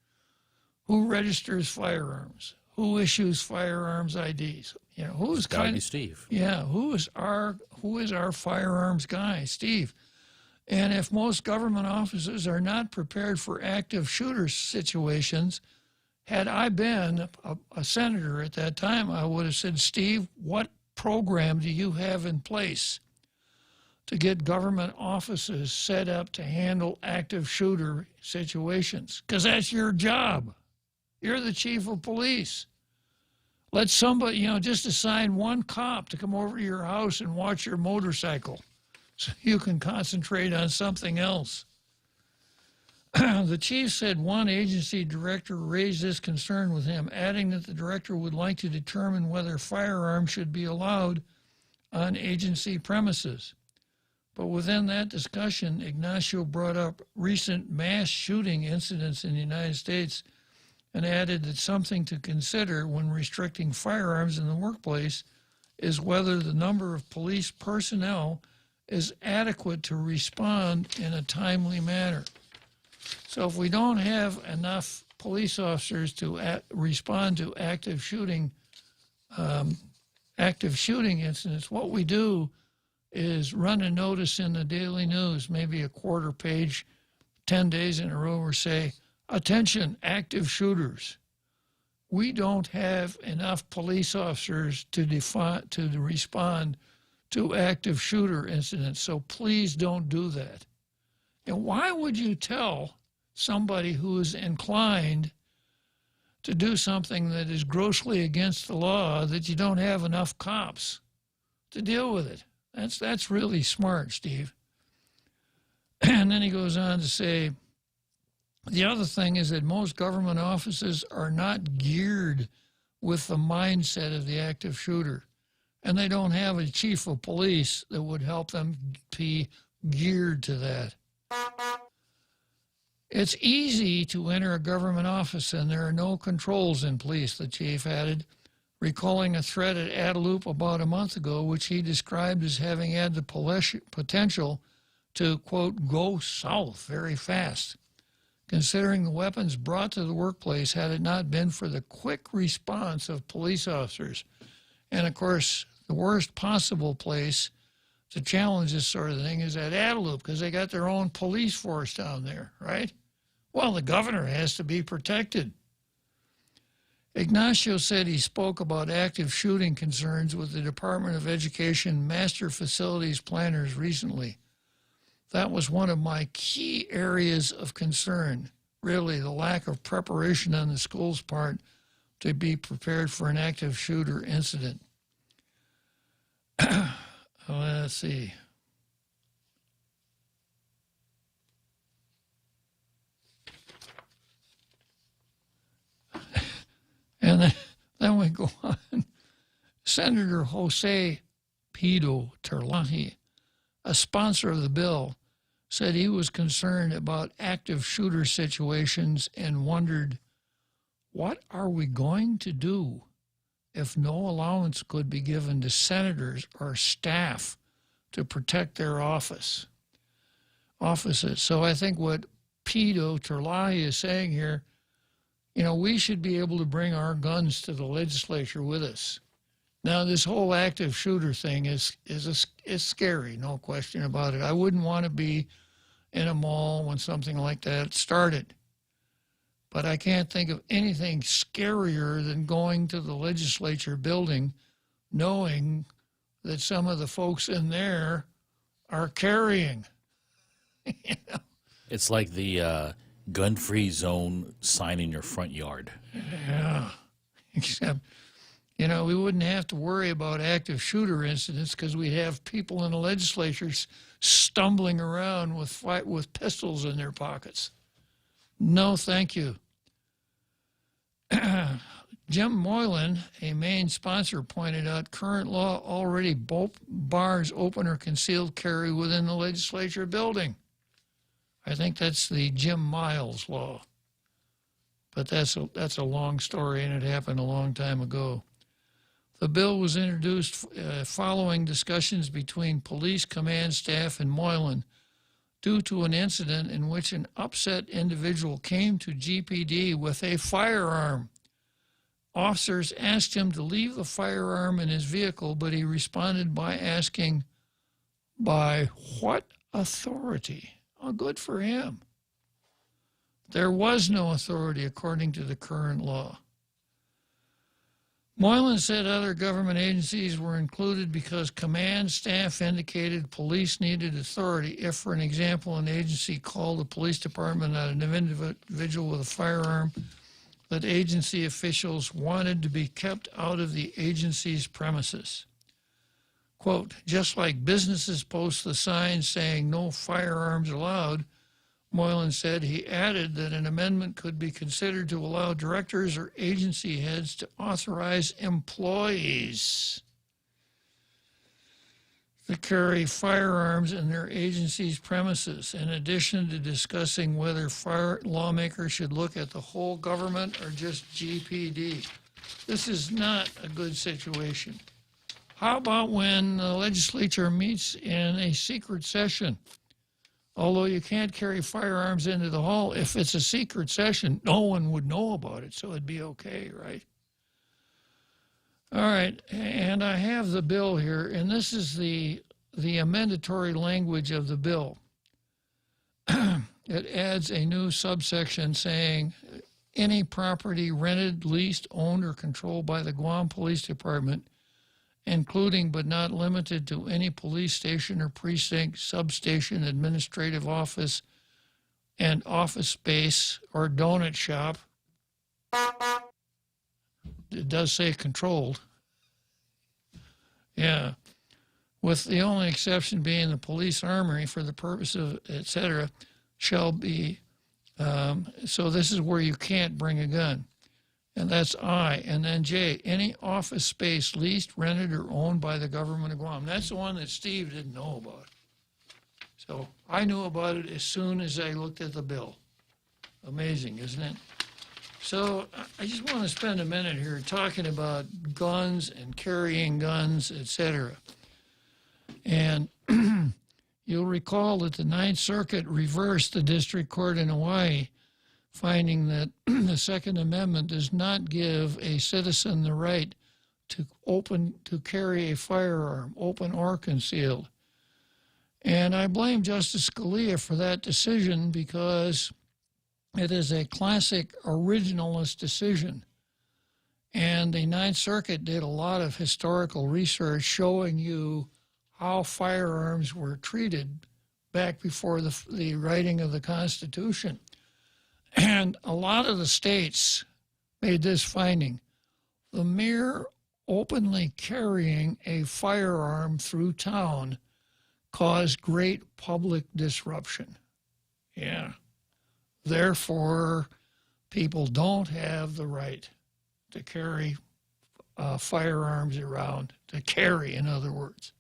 Who registers firearms? Who issues firearms IDs? Who's gotta be Steve. Yeah, who is our firearms guy? Steve. And if most government offices are not prepared for active shooter situations, had I been a senator at that time, I would have said, Steve, what program do you have in place to get government offices set up to handle active shooter situations? Because that's your job. You're the chief of police. Let somebody, just assign one cop to come over to your house and watch your motorcycle so you can concentrate on something else. The chief said one agency director raised this concern with him, adding that the director would like to determine whether firearms should be allowed on agency premises. But within that discussion, Ignacio brought up recent mass shooting incidents in the United States and added that something to consider when restricting firearms in the workplace is whether the number of police personnel is adequate to respond in a timely manner. So if we don't have enough police officers to respond to active shooting incidents, what we do is run a notice in the Daily News, maybe a quarter page, 10 days in a row, or say, attention, active shooters. We don't have enough police officers to respond to active shooter incidents, so please don't do that. And why would you tell somebody who is inclined to do something that is grossly against the law that you don't have enough cops to deal with it? That's really smart, Steve. And then he goes on to say, the other thing is that most government offices are not geared with the mindset of the active shooter, and they don't have a chief of police that would help them be geared to that. It's easy to enter a government office, and there are no controls in place, the chief added, recalling a threat at Adelup about a month ago, which he described as having had the potential to, quote, go south very fast. Considering the weapons brought to the workplace had it not been for the quick response of police officers. And, of course, the worst possible place to challenge this sort of thing is at Adelup, because they got their own police force down there, right? Well, the governor has to be protected. Ignacio said he spoke about active shooting concerns with the Department of Education Master Facilities Planners recently. That was one of my key areas of concern, really, the lack of preparation on the school's part to be prepared for an active shooter incident. Let's see. And then we go on. Senator Jose Pido Terlahi, a sponsor of the bill, said he was concerned about active shooter situations and wondered, what are we going to do if no allowance could be given to senators or staff to protect their offices? So I think what Pido Terlahi is saying here, you know, we should be able to bring our guns to the legislature with us. Now, this whole active shooter thing is scary, no question about it. I wouldn't want to be in a mall when something like that started. But I can't think of anything scarier than going to the legislature building knowing that some of the folks in there are carrying. You know? It's like the gun-free zone sign in your front yard. Yeah, except, you know, we wouldn't have to worry about active shooter incidents because we'd have people in the legislatures stumbling around with pistols in their pockets. No, thank you. Jim Moylan, a main sponsor, pointed out current law already bars open or concealed carry within the legislature building. I think that's the Jim Miles law. But that's a long story, and it happened a long time ago. The bill was introduced following discussions between police command staff and Moylan due to an incident in which an upset individual came to GPD with a firearm. Officers asked him to leave the firearm in his vehicle, but he responded by asking, by what authority? Oh, good for him. There was no authority according to the current law. Moylan said other government agencies were included because command staff indicated police needed authority if, for an example, an agency called the police department on an individual with a firearm that agency officials wanted to be kept out of the agency's premises. Quote, just like businesses post the sign saying no firearms allowed, Moylan said, he added that an amendment could be considered to allow directors or agency heads to authorize employees to carry firearms in their agency's premises, in addition to discussing whether lawmakers should look at the whole government or just GPD. This is not a good situation. How about when the legislature meets in a secret session? Although you can't carry firearms into the hall, if it's a secret session, no one would know about it, so it'd be okay, right? All right, and I have the bill here, and this is the amendatory language of the bill. It adds a new subsection saying, any property rented, leased, owned, or controlled by the Guam Police Department, including but not limited to any police station or precinct, substation, administrative office, and office space or donut shop. It does say controlled. Yeah. With the only exception being the police armory for the purpose of, etc., shall be, so this is where you can't bring a gun. And that's I. And then J, any office space leased, rented, or owned by the government of Guam. That's the one that Steve didn't know about. So I knew about it as soon as I looked at the bill. Amazing, isn't it? So I just want to spend a minute here talking about guns and carrying guns, etc. And you'll recall that the Ninth Circuit reversed the district court in Hawaii, finding that the Second Amendment does not give a citizen the right to carry a firearm, open or concealed. And I blame Justice Scalia for that decision because it is a classic originalist decision. And the Ninth Circuit did a lot of historical research showing you how firearms were treated back before the writing of the Constitution. And a lot of the states made this finding. The mere openly carrying a firearm through town caused great public disruption. Yeah. Therefore, people don't have the right to carry firearms around, to carry, in other words.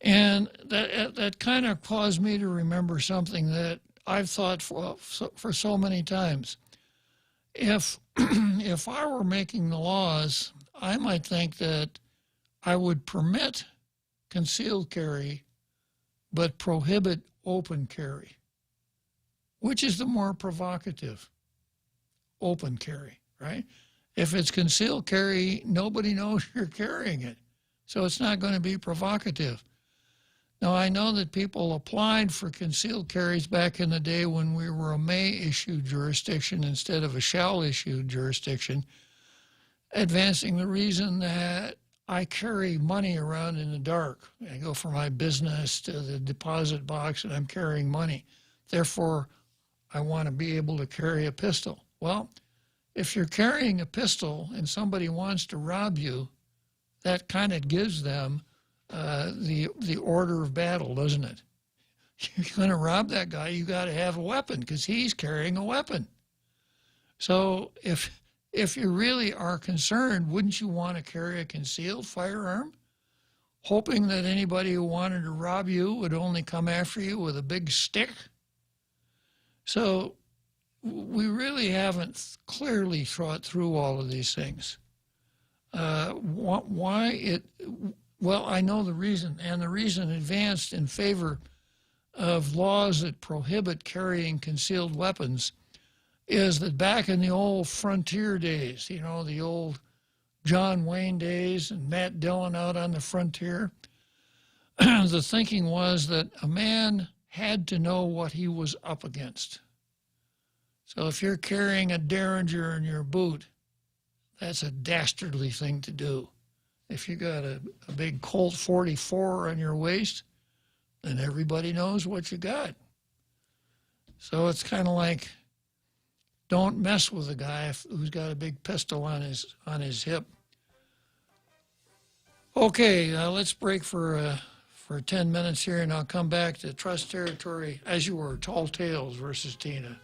And that kind of caused me to remember something that I've thought for so many times. If I were making the laws, I might think that I would permit concealed carry, but prohibit open carry. Which is the more provocative? Open carry, right? If it's concealed carry, nobody knows you're carrying it. So it's not going to be provocative. Now, I know that people applied for concealed carries back in the day when we were a may-issue jurisdiction instead of a shall-issue jurisdiction, advancing the reason that I carry money around in the dark. I go from my business to the deposit box and I'm carrying money. Therefore, I want to be able to carry a pistol. Well, if you're carrying a pistol and somebody wants to rob you, that kind of gives them the order of battle, doesn't it? You're going to rob that guy, you got to have a weapon because he's carrying a weapon. So if you really are concerned, wouldn't you want to carry a concealed firearm, hoping that anybody who wanted to rob you would only come after you with a big stick? So we really haven't clearly thought through all of these things. Well, I know the reason, and the reason advanced in favor of laws that prohibit carrying concealed weapons is that back in the old frontier days, you know, the old John Wayne days and Matt Dillon out on the frontier, the thinking was that a man had to know what he was up against. So if you're carrying a Derringer in your boot, that's a dastardly thing to do. If you got a big Colt 44 on your waist, then everybody knows what you got. So it's kind of like, don't mess with a guy who's got a big pistol on his hip. Okay, let's break for 10 minutes here, and I'll come back to Trust Territory, as you were, Tall Tales versus Tina.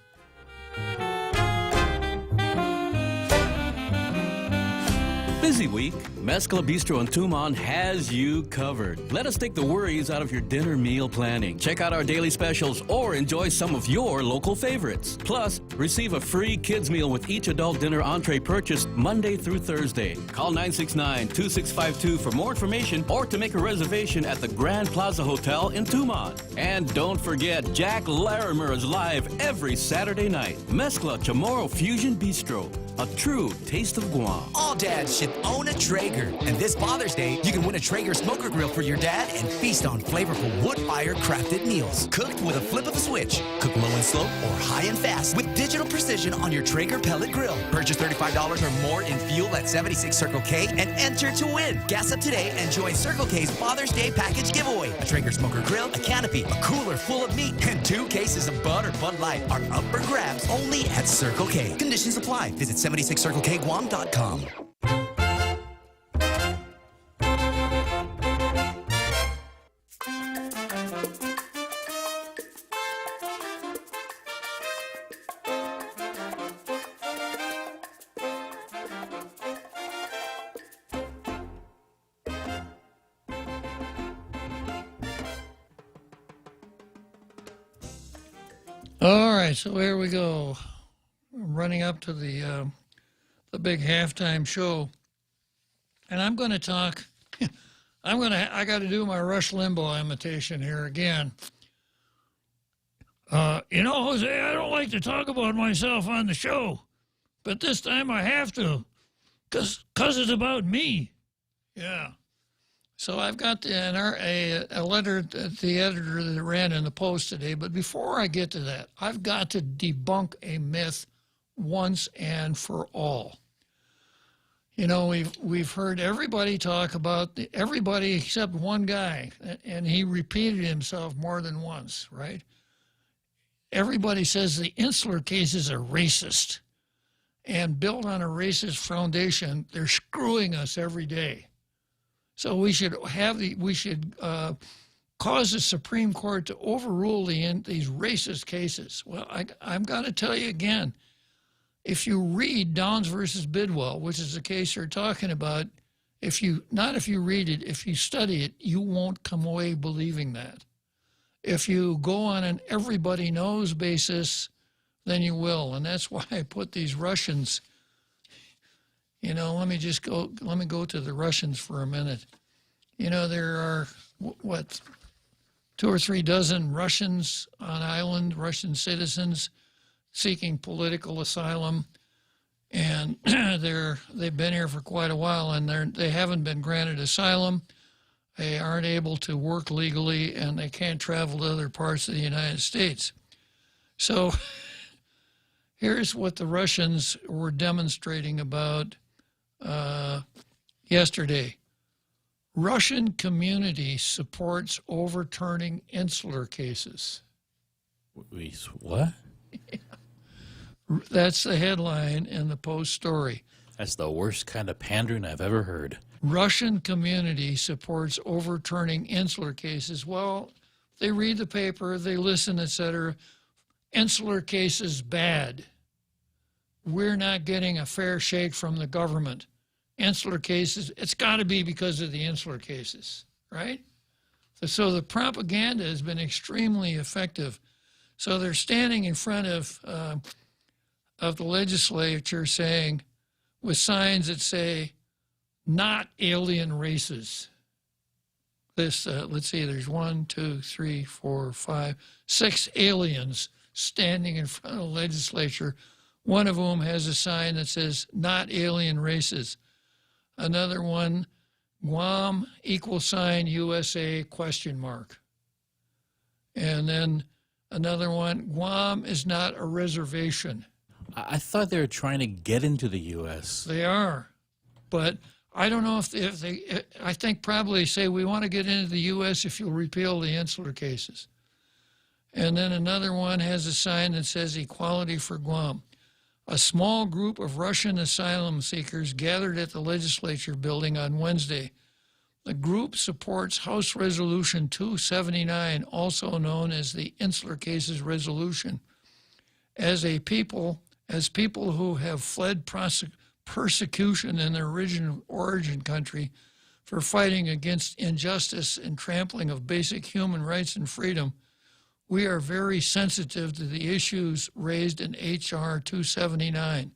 busy week, Mezcla Bistro in Tumon has you covered. Let us take the worries out of your dinner meal planning. Check out our daily specials or enjoy some of your local favorites. Plus, receive a free kids meal with each adult dinner entree purchased Monday through Thursday. Call 969-2652 for more information or to make a reservation at the Grand Plaza Hotel in Tumon. And don't forget, Jack Larimer is live every Saturday night. Mezcla Chamorro Fusion Bistro, a true taste of Guam. All dads should own a Traeger. And this Father's Day, you can win a Traeger smoker grill for your dad and feast on flavorful wood-fire crafted meals. Cooked with a flip of a switch. Cook low and slow or high and fast with digital precision on your Traeger pellet grill. Purchase $35 or more in fuel at 76 Circle K and enter to win. Gas up today and join Circle K's Father's Day package giveaway. A Traeger smoker grill, a canopy, a cooler full of meat, and 2 cases of Bud or Bud Light are up for grabs only at Circle K. Conditions apply. Visit 76CircleKGuam.com. All right, so here we go. I'm running up to the big halftime show, and I'm going to talk. I got to do my Rush Limbaugh imitation here again. Jose, I don't like to talk about myself on the show, but this time I have to, cause it's about me. Yeah. So I've got a letter to the editor that ran in the Post today, but before I get to that, I've got to debunk a myth once and for all. You know, we've heard everybody talk about everybody except one guy, and he repeated himself more than once, right? Everybody says the Insular cases are racist, and built on a racist foundation, they're screwing us every day. So we should cause the Supreme Court to overrule these racist cases. Well, I'm going to tell you again, if you read Downs versus Bidwell, which is the case you're talking about, if you read it, if you study it, you won't come away believing that. If you go on an everybody knows basis, then you will. And that's why I put these Russians. You know, let me go to the Russians for a minute. You know, there are, 2 or 3 dozen Russians on island, Russian citizens seeking political asylum. And they've been here for quite a while, and they haven't been granted asylum. They aren't able to work legally, and they can't travel to other parts of the United States. So here's what the Russians were demonstrating about yesterday. Russian community supports overturning insular cases. What? That's the headline in the Post story. That's the worst kind of pandering I've ever heard. Russian community supports overturning insular cases. Well, they read the paper, they listen, etc. Insular cases bad. We're not getting a fair shake from the government. Insular cases, it's got to be because of the insular cases, right? So the propaganda has been extremely effective. So they're standing in front of the legislature saying, with signs that say, not alien races. Let's see, there's 1, 2, 3, 4, 5, 6 aliens standing in front of the legislature, one of whom has a sign that says, not alien races. Another one, Guam, =, USA, ? And then another one, Guam is not a reservation. I thought they were trying to get into the U.S. They are, but I don't know if they I think probably say we want to get into the U.S. if you'll repeal the insular cases. And then another one has a sign that says equality for Guam. A small group of Russian asylum seekers gathered at the legislature building on Wednesday. The group supports House Resolution 279, also known as the Insular Cases Resolution, as people who have fled persecution in their origin country for fighting against injustice and trampling of basic human rights and freedom, we are very sensitive to the issues raised in H.R. 279.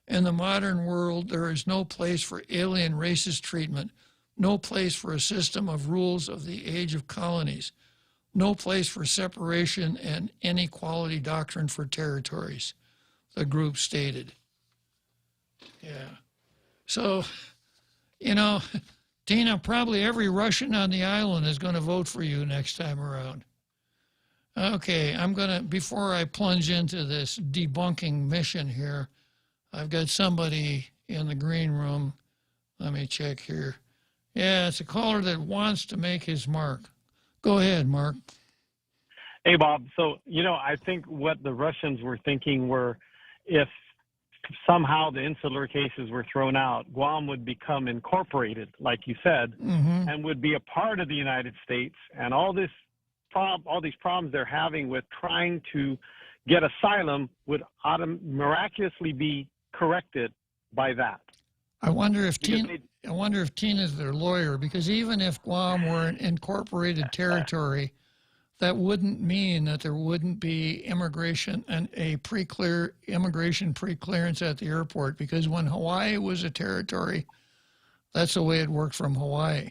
In the modern world, there is no place for alien racist treatment, no place for a system of rules of the age of colonies, no place for separation and inequality doctrine for territories, the group stated. Yeah. So, you know, Tina, probably every Russian on the island is going to vote for you next time around. Okay, before I plunge into this debunking mission here, I've got somebody in the green room. Let me check here. Yeah, it's a caller that wants to make his mark. Go ahead, Mark. Hey, Bob. So, I think what the Russians were thinking were if somehow the insular cases were thrown out, Guam would become incorporated, like you said, and would be a part of the United States. And all these problems they're having with trying to get asylum would miraculously be corrected by that. I wonder if Tina's their lawyer, because even if Guam were an incorporated territory, that wouldn't mean that there wouldn't be immigration and immigration pre-clearance at the airport, because when Hawaii was a territory, that's the way it worked from Hawaii.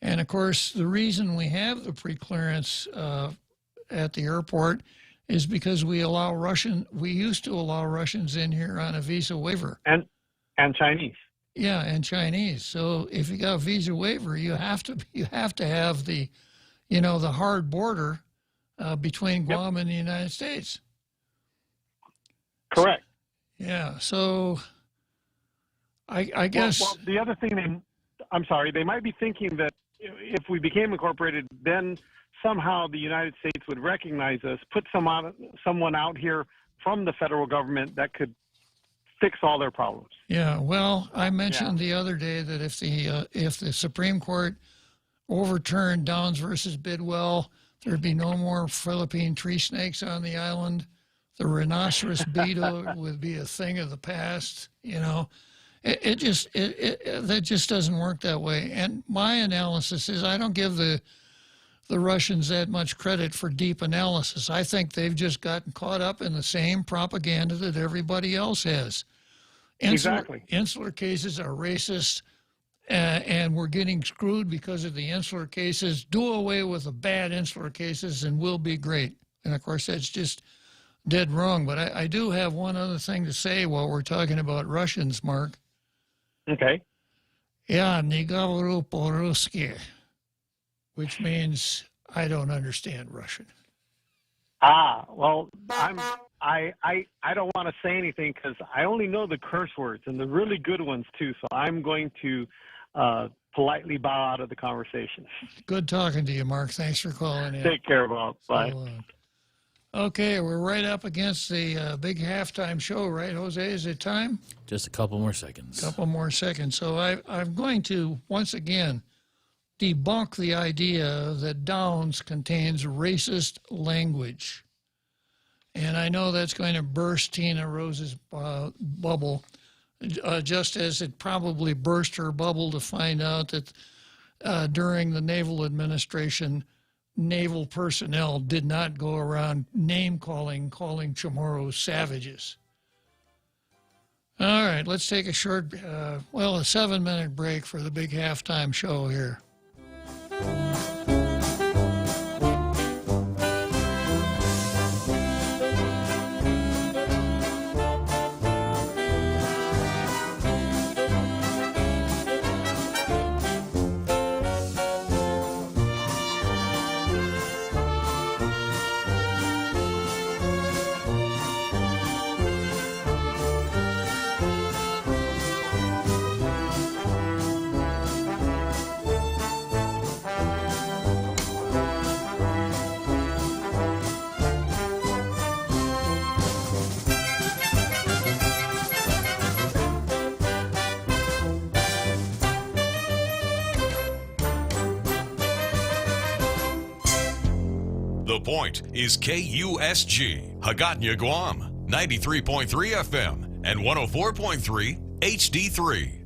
And of course, the reason we have the pre-clearance at the airport is because we used to allow Russians in here on a visa waiver. And Chinese. Yeah, and Chinese. So if you got a visa waiver, you have to have the the hard border between Guam and the United States. Correct. Yeah. So I guess. Well, the other thing they might be thinking that if we became incorporated, then somehow the United States would recognize us, put someone out here from the federal government that could fix all their problems. Yeah. Well, I mentioned the other day that if the Supreme Court overturned Downs versus Bidwell, there'd be no more Philippine tree snakes on the island. The rhinoceros beetle would be a thing of the past. That just doesn't work that way. And my analysis is I don't give the Russians that much credit for deep analysis. I think they've just gotten caught up in the same propaganda that everybody else has. Exactly. Insular cases are racist. And we're getting screwed because of the insular cases. Do away with the bad insular cases and we'll be great. And of course, that's just dead wrong. But I do have one other thing to say while we're talking about Russians, Mark. Okay. Yeah, не говорю по-русски, which means I don't understand Russian. Well, I don't want to say anything because I only know the curse words and the really good ones too. So I'm going to politely bow out of the conversation. Good talking to you, Mark. Thanks for calling in. Take care, Bob. Bye. Okay, we're right up against the big halftime show, right, Jose? Is it time? Just a couple more seconds. So I'm going to, once again, debunk the idea that Downs contains racist language. And I know that's going to burst Tina Rose's bubble, just as it probably burst her bubble to find out that during the Naval Administration, naval personnel did not go around calling Chamorros savages. All right, let's take a short, a 7-minute break for the big halftime show here. The Point is KUSG, Hagåtña, Guam, 93.3 FM and 104.3 HD3.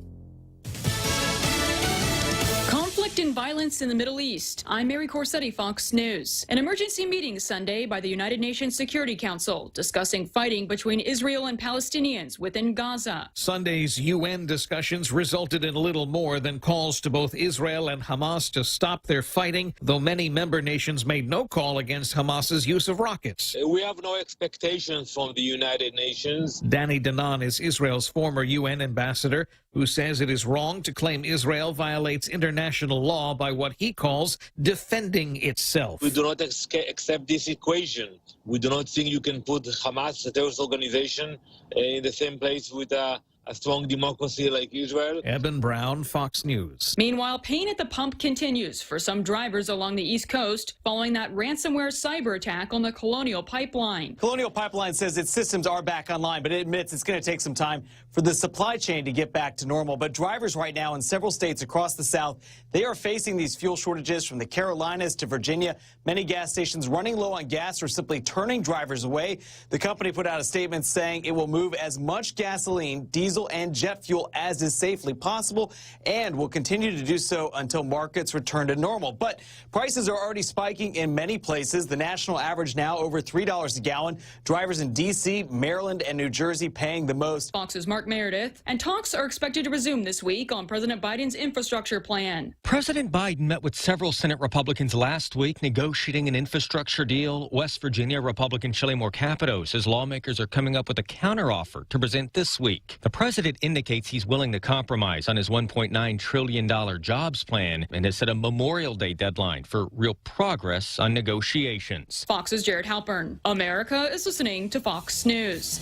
Conflict and violence in the Middle East. I'm Mary Corsetti, Fox News. An emergency meeting Sunday by the United Nations Security Council discussing fighting between Israel and Palestinians within Gaza. Sunday's UN discussions resulted in little more than calls to both Israel and Hamas to stop their fighting, though many member nations made no call against Hamas's use of rockets. We have no expectations from the United Nations. Danny Danon is Israel's former UN ambassador, who says it is wrong to claim Israel violates international law by what he calls defending itself. We do not accept this equation. We do not think you can put Hamas, a terrorist organization, in the same place with a strong democracy like Israel. Eben Brown, Fox News. Meanwhile, pain at the pump continues for some drivers along the East Coast following that ransomware cyber attack on the Colonial Pipeline. Colonial Pipeline says its systems are back online, but it admits it's going to take some time for the supply chain to get back to normal. But drivers right now in several states across the South, they are facing these fuel shortages from the Carolinas to Virginia. Many gas stations running low on gas or simply turning drivers away. The company put out a statement saying it will move as much gasoline, diesel, and jet fuel as is safely possible and will continue to do so until markets return to normal. But prices are already spiking in many places. The national average now over $3 a gallon. Drivers in D.C., Maryland, and New Jersey paying the most. Fox's Mark Meredith. And talks are expected to resume this week on President Biden's infrastructure plan. President Biden met with several Senate Republicans last week negotiating an infrastructure deal. West Virginia Republican Shelley Moore Capito says lawmakers are coming up with a counteroffer to present this week. The president indicates he's willing to compromise on his $1.9 trillion jobs plan and has set a Memorial Day deadline for real progress on negotiations. Fox's Jared Halpern. America is listening to Fox News.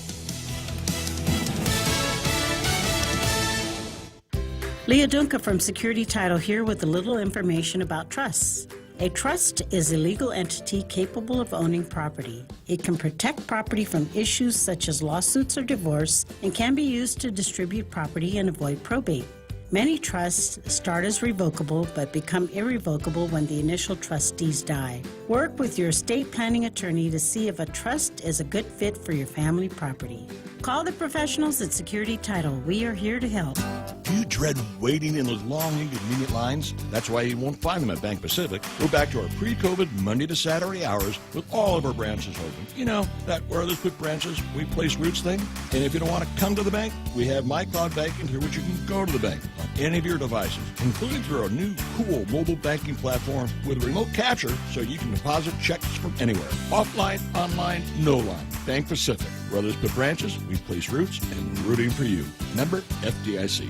Leah Dunca from Security Title here with a little information about trusts. A trust is a legal entity capable of owning property. It can protect property from issues such as lawsuits or divorce and can be used to distribute property and avoid probate. Many trusts start as revocable but become irrevocable when the initial trustees die. Work with your estate planning attorney to see if a trust is a good fit for your family property. Call the professionals at Security Title. We are here to help. Do you dread waiting in those long, inconvenient lines? That's why you won't find them at Bank Pacific. We're back to our pre-COVID Monday to Saturday hours with all of our branches open. You know, that where others put branches, we place roots thing. And if you don't want to come to the bank, we have MyCloud Banking through which you can go to the bank on any of your devices, including through our new cool mobile banking platform with remote capture so you can deposit checks from anywhere. Offline, online, no line. Bank Pacific. Where others put branches, we place roots and rooting for you. Member FDIC.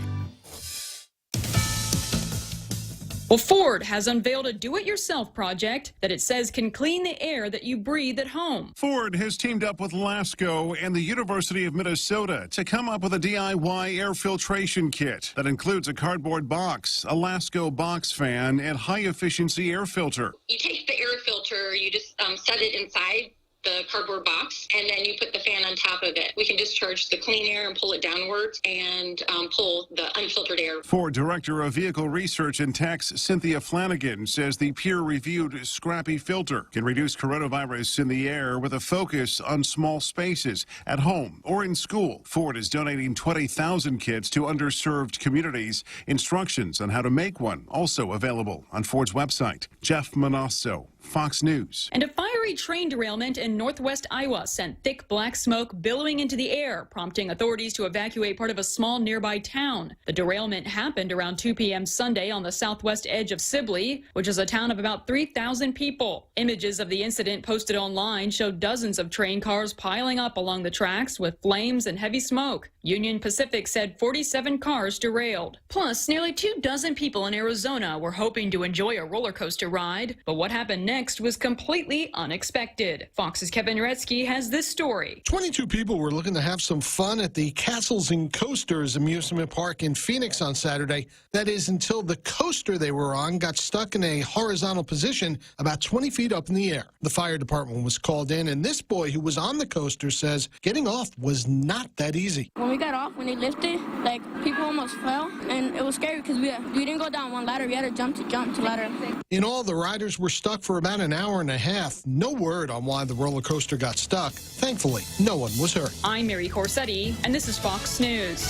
Well, Ford has unveiled a do-it-yourself project that it says can clean the air that you breathe at home. Ford has teamed up with LASCO and the University of Minnesota to come up with a DIY air filtration kit that includes a cardboard box, a LASCO box fan, and high-efficiency air filter. You take the air filter, you just set it inside the cardboard box, and then you put the fan on top of it. We can discharge the clean air and pull it downwards and pull the unfiltered air. Ford Director of Vehicle Research and Tax Cynthia Flanagan says the peer-reviewed Scrappy filter can reduce coronavirus in the air with a focus on small spaces at home or in school. Ford is donating 20,000 kits to underserved communities. Instructions on how to make one also available on Ford's website. Jeff Manasso, Fox News. And a fiery train derailment in northwest Iowa sent thick black smoke billowing into the air, prompting authorities to evacuate part of a small nearby town. The derailment happened around 2 p.m. Sunday on the southwest edge of Sibley, which is a town of about 3,000 people. Images of the incident posted online showed dozens of train cars piling up along the tracks with flames and heavy smoke. Union Pacific said 47 cars derailed. Plus, nearly 24 people in Arizona were hoping to enjoy a roller coaster ride, but what happened next was completely unexpected. Fox's Kevin Uretsky has this story. 22 people were looking to have some fun at the Castles and Coasters amusement park in Phoenix on Saturday. That is until the coaster they were on got stuck in a horizontal position about 20 feet up in the air. The fire department was called in, and this boy who was on the coaster says getting off was not that easy. When we got off, when they lifted, like, people almost fell, and it was scary because we didn't go down one ladder. We had to jump to ladder. In all, the riders were stuck for about an hour and a half. No word on why the roller coaster got stuck. Thankfully, no one was hurt. I'm Mary Corsetti, and this is Fox News.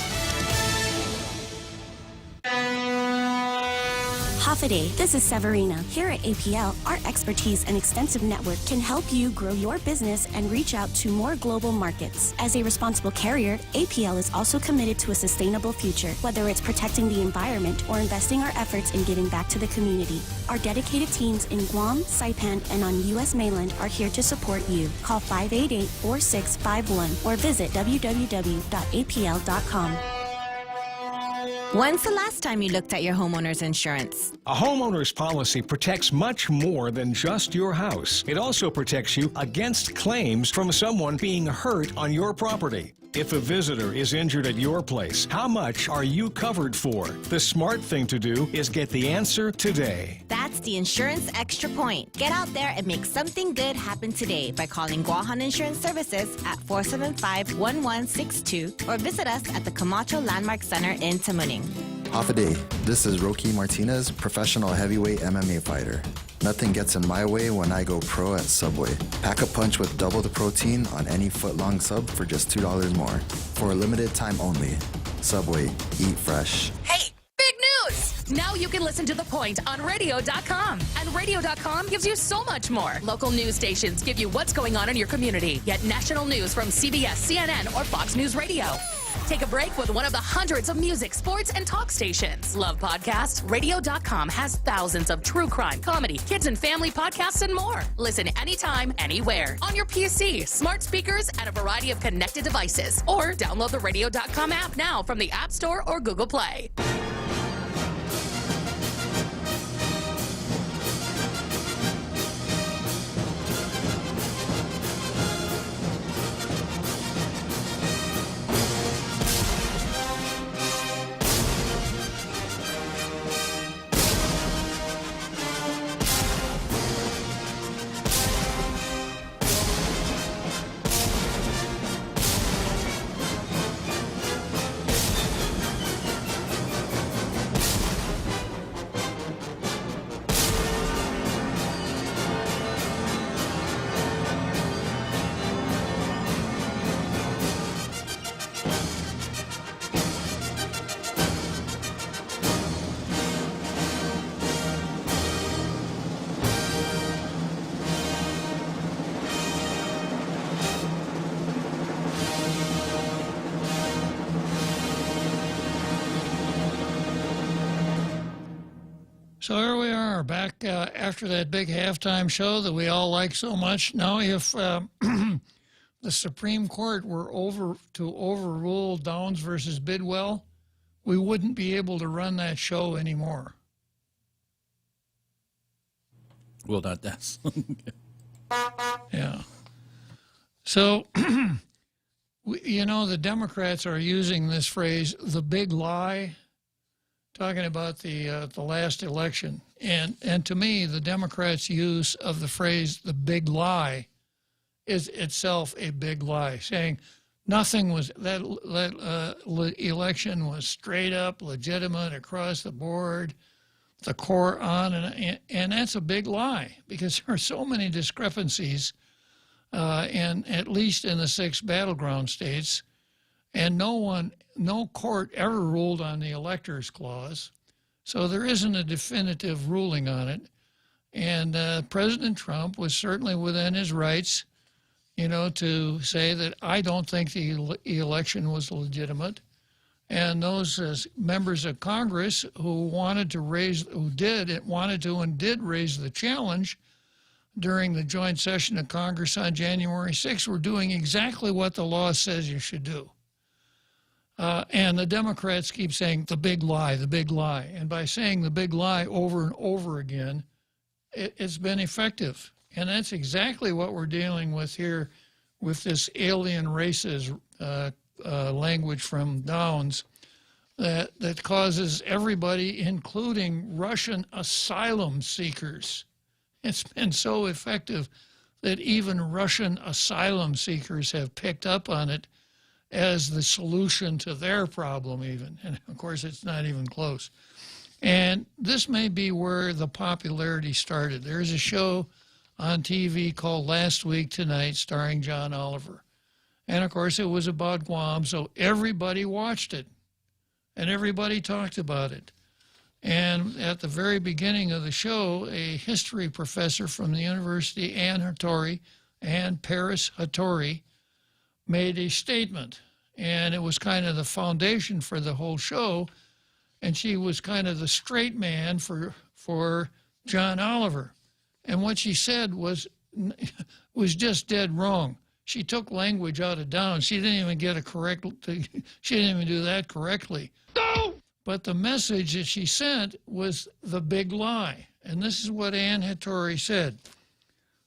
Hafaday, this is Severina. Here at APL, our expertise and extensive network can help you grow your business and reach out to more global markets. As a responsible carrier, APL is also committed to a sustainable future, whether it's protecting the environment or investing our efforts in giving back to the community. Our dedicated teams in Guam, Saipan, and on U.S. mainland are here to support you. Call 588-4651 or visit www.apl.com. When's the last time you looked at your homeowner's insurance? A homeowner's policy protects much more than just your house. It also protects you against claims from someone being hurt on your property. If a visitor is injured at your place, how much are you covered for? The smart thing to do is get the answer today. That's the Insurance Extra Point. Get out there and make something good happen today by calling Guahan Insurance Services at 475-1162 or visit us at the Camacho Landmark Center in Tamuning. Half a day. This is Rocky Martinez, professional heavyweight MMA fighter. Nothing gets in my way when I go pro at Subway. Pack a punch with double the protein on any foot-long sub for just $2 more. For a limited time only. Subway. Eat fresh. Hey, big news! Now you can listen to The Point on radio.com. And radio.com gives you so much more. Local news stations give you what's going on in your community. Yet national news from CBS, CNN, or Fox News Radio. Take a break with one of the hundreds of music, sports, and talk stations. Love podcasts? Radio.com has thousands of true crime, comedy, kids and family podcasts, and more. Listen anytime, anywhere. On your PC, smart speakers, and a variety of connected devices. Or download the Radio.com app now from the App Store or Google Play. So here we are, back after that big halftime show that we all like so much. Now, if the Supreme Court were to overrule Downs versus Bidwell, we wouldn't be able to run that show anymore. Well, that's... Yeah. So, you know, the Democrats are using this phrase, the big lie, talking about the last election. And to me, the Democrats' use of the phrase, the big lie, is itself a big lie, saying nothing was, that election was straight up, legitimate across the board, the core on, and that's a big lie, because there are so many discrepancies, and at least in the 6 battleground states, and no court ever ruled on the electors clause, so there isn't a definitive ruling on it. And President Trump was certainly within his rights, you know, to say that I don't think the election was legitimate. And those members of Congress who wanted to raise, wanted to and did raise the challenge during the joint session of Congress on January 6th were doing exactly what the law says you should do. And the Democrats keep saying the big lie, the big lie. And by saying the big lie over and over again, it's been effective. And that's exactly what we're dealing with here with this alien races language from Downs that causes everybody, including Russian asylum seekers. It's been so effective that even Russian asylum seekers have picked up on it as the solution to their problem even. And of course, it's not even close. And this may be where the popularity started. There's a show on TV called Last Week Tonight starring John Oliver. And of course, it was about Guam, so everybody watched it. And everybody talked about it. And at the very beginning of the show, a history professor from the university, Ann Paris Hattori, made a statement. And it was kind of the foundation for the whole show. And she was kind of the straight man for John Oliver. And what she said was just dead wrong. She took language out of Downs. She didn't even get she didn't even do that correctly. No! But the message that she sent was the big lie. And this is what Ann Hattori said.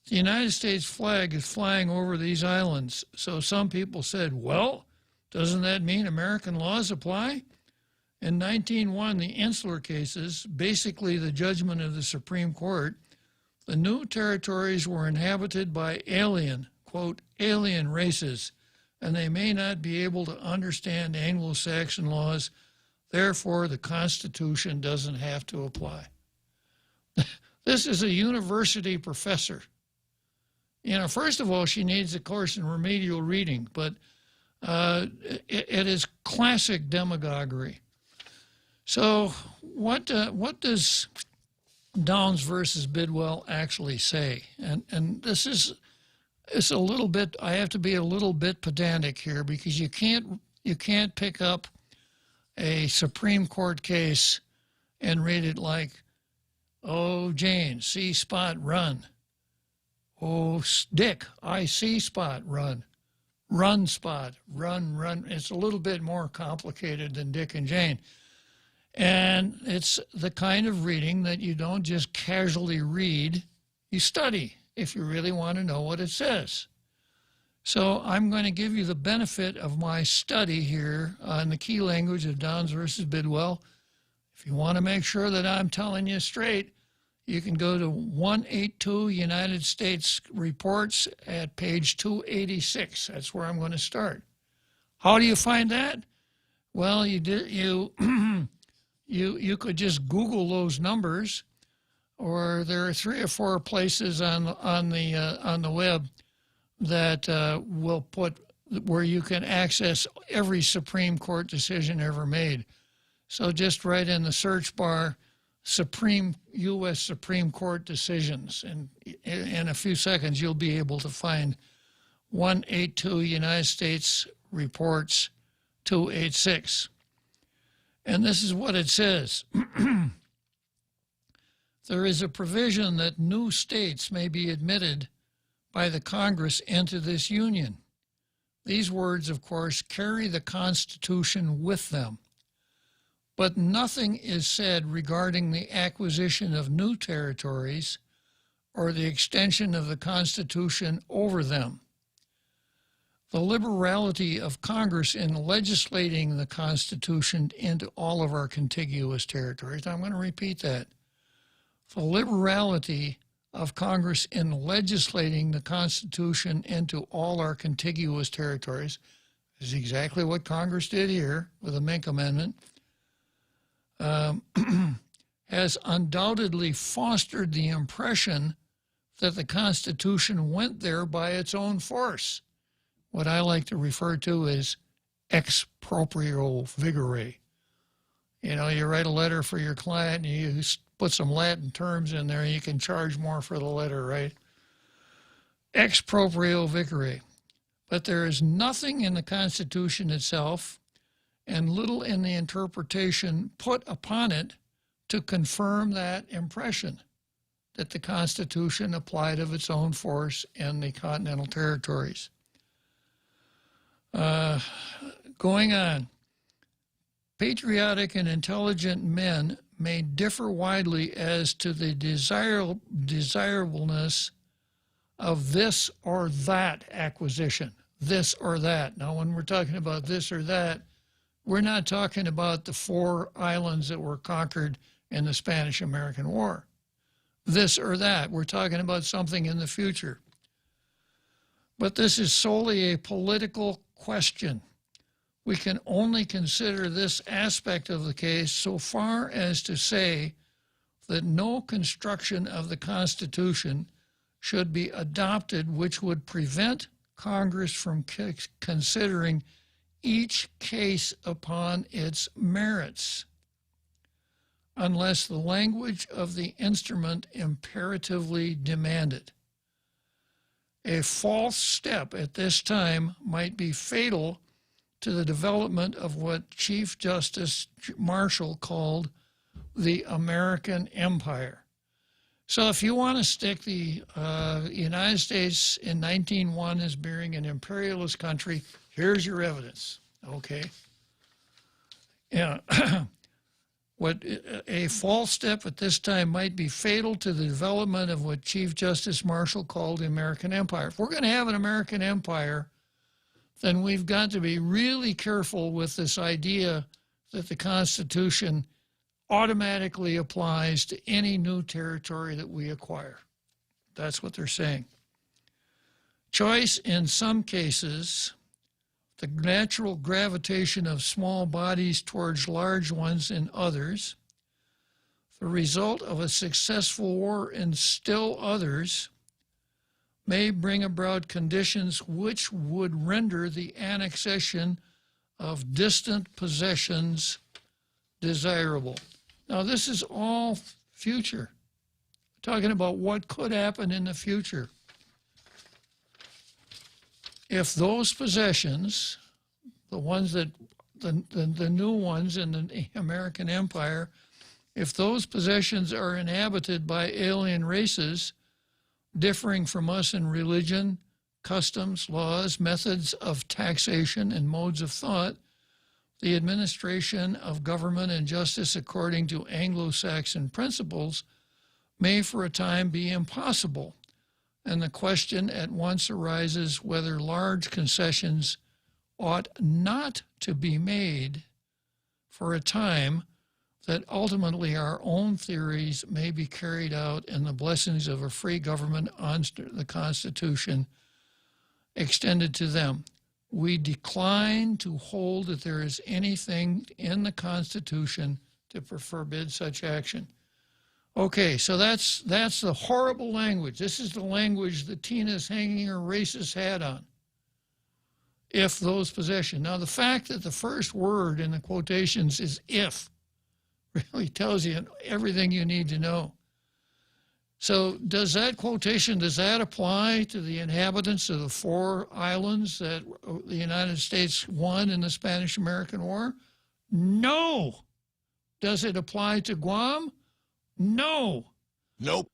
The United States flag is flying over these islands. So some people said, well, doesn't that mean American laws apply? In 1901, the Insular cases, basically the judgment of the Supreme Court, the new territories were inhabited by alien, quote, alien races, and they may not be able to understand Anglo-Saxon laws. Therefore, the Constitution doesn't have to apply. This is a university professor. You know, first of all, she needs a course in remedial reading, but it is classic demagoguery. So what does Downs versus Bidwell actually say? And this is, it's a little bit, I have to be a little bit pedantic here, because you can't pick up a Supreme Court case and read it like, oh, Jane, see spot, run. Oh, Dick, I see spot, run. Run spot, run, run. It's a little bit more complicated than Dick and Jane. And it's the kind of reading that you don't just casually read, you study if you really want to know what it says. So I'm going to give you the benefit of my study here on the key language of Downs versus Bidwell. If you want to make sure that I'm telling you straight, you can go to 182 United States Reports at page 286. That's where I'm going to start. How do you find that? Well, you could just Google those numbers, or there are 3 or 4 places on the web that will put where you can access every Supreme Court decision ever made. So just write in the search bar U.S. Supreme Court decisions, and in a few seconds you'll be able to find 182 United States Reports 286. And this is what it says. There is a provision that new states may be admitted by the Congress into this union. These words, of course, carry the Constitution with them. But nothing is said regarding the acquisition of new territories or the extension of the Constitution over them. The liberality of Congress in legislating the Constitution into all of our contiguous territories. I'm going to repeat that. The liberality of Congress in legislating the Constitution into all our contiguous territories is exactly what Congress did here with the Mink Amendment. Has undoubtedly fostered the impression that the Constitution went there by its own force. What I like to refer to as ex proprio vigere. You know, you write a letter for your client and you put some Latin terms in there and you can charge more for the letter, right? Ex proprio vigere. But there is nothing in the Constitution itself and little in the interpretation put upon it to confirm that impression that the Constitution applied of its own force in the continental territories. Going on, patriotic and intelligent men may differ widely as to the desirableness of this or that acquisition, this or that. Now, when we're talking about this or that, we're not talking about the 4 islands that were conquered in the Spanish-American War. This or that, we're talking about something in the future. But this is solely a political question. We can only consider this aspect of the case so far as to say that no construction of the Constitution should be adopted which would prevent Congress from considering each case upon its merits. unless the language of the instrument imperatively demanded. A false step at this time might be fatal to the development of what Chief Justice Marshall called the American Empire. So if you want to stick the United States in 1901 as being an imperialist country, here's your evidence, okay? Yeah. What a false step at this time might be fatal to the development of what Chief Justice Marshall called the American Empire. If we're going to have an American empire, then we've got to be really careful with this idea that the Constitution automatically applies to any new territory that we acquire. That's what they're saying. Choice in some cases, the natural gravitation of small bodies towards large ones in others, the result of a successful war in still others, may bring about conditions which would render the annexation of distant possessions desirable. Now, this is all future. We're talking about what could happen in the future. If those possessions, the ones that, the new ones in the American Empire, if those possessions are inhabited by alien races differing from us in religion, customs, laws, methods of taxation, and modes of thought, the administration of government and justice according to Anglo-Saxon principles may for a time be impossible, and the question at once arises whether large concessions ought not to be made for a time, that ultimately our own theories may be carried out and the blessings of a free government on the Constitution extended to them. We decline to hold that there is anything in the Constitution to forbid such action. Okay, so that's the horrible language. This is the language that Tina's hanging her racist hat on. If those possessions. Now, the fact that the first word in the quotations is if really tells you everything you need to know. So does that quotation, does that apply to the inhabitants of the 4 islands that the United States won in the Spanish-American War? No. Does it apply to Guam? No. Nope.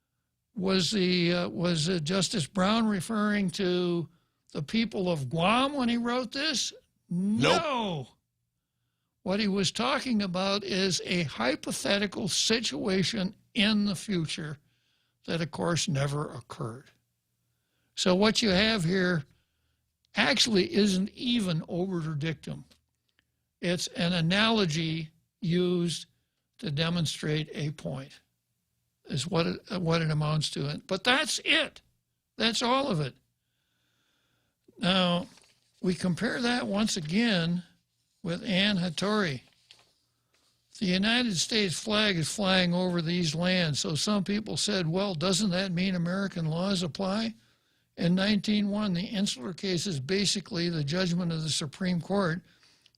Was Justice Brown referring to the people of Guam when he wrote this? Nope. No. What he was talking about is a hypothetical situation in the future that, of course, never occurred. So what you have here actually isn't even obiter dictum. It's an analogy used to demonstrate a point, is what it amounts to. But that's it. That's all of it. Now, we compare that once again with Ann Hattori. The United States flag is flying over these lands, so some people said, well, doesn't that mean American laws apply? In 1901, the insular case is basically the judgment of the Supreme Court.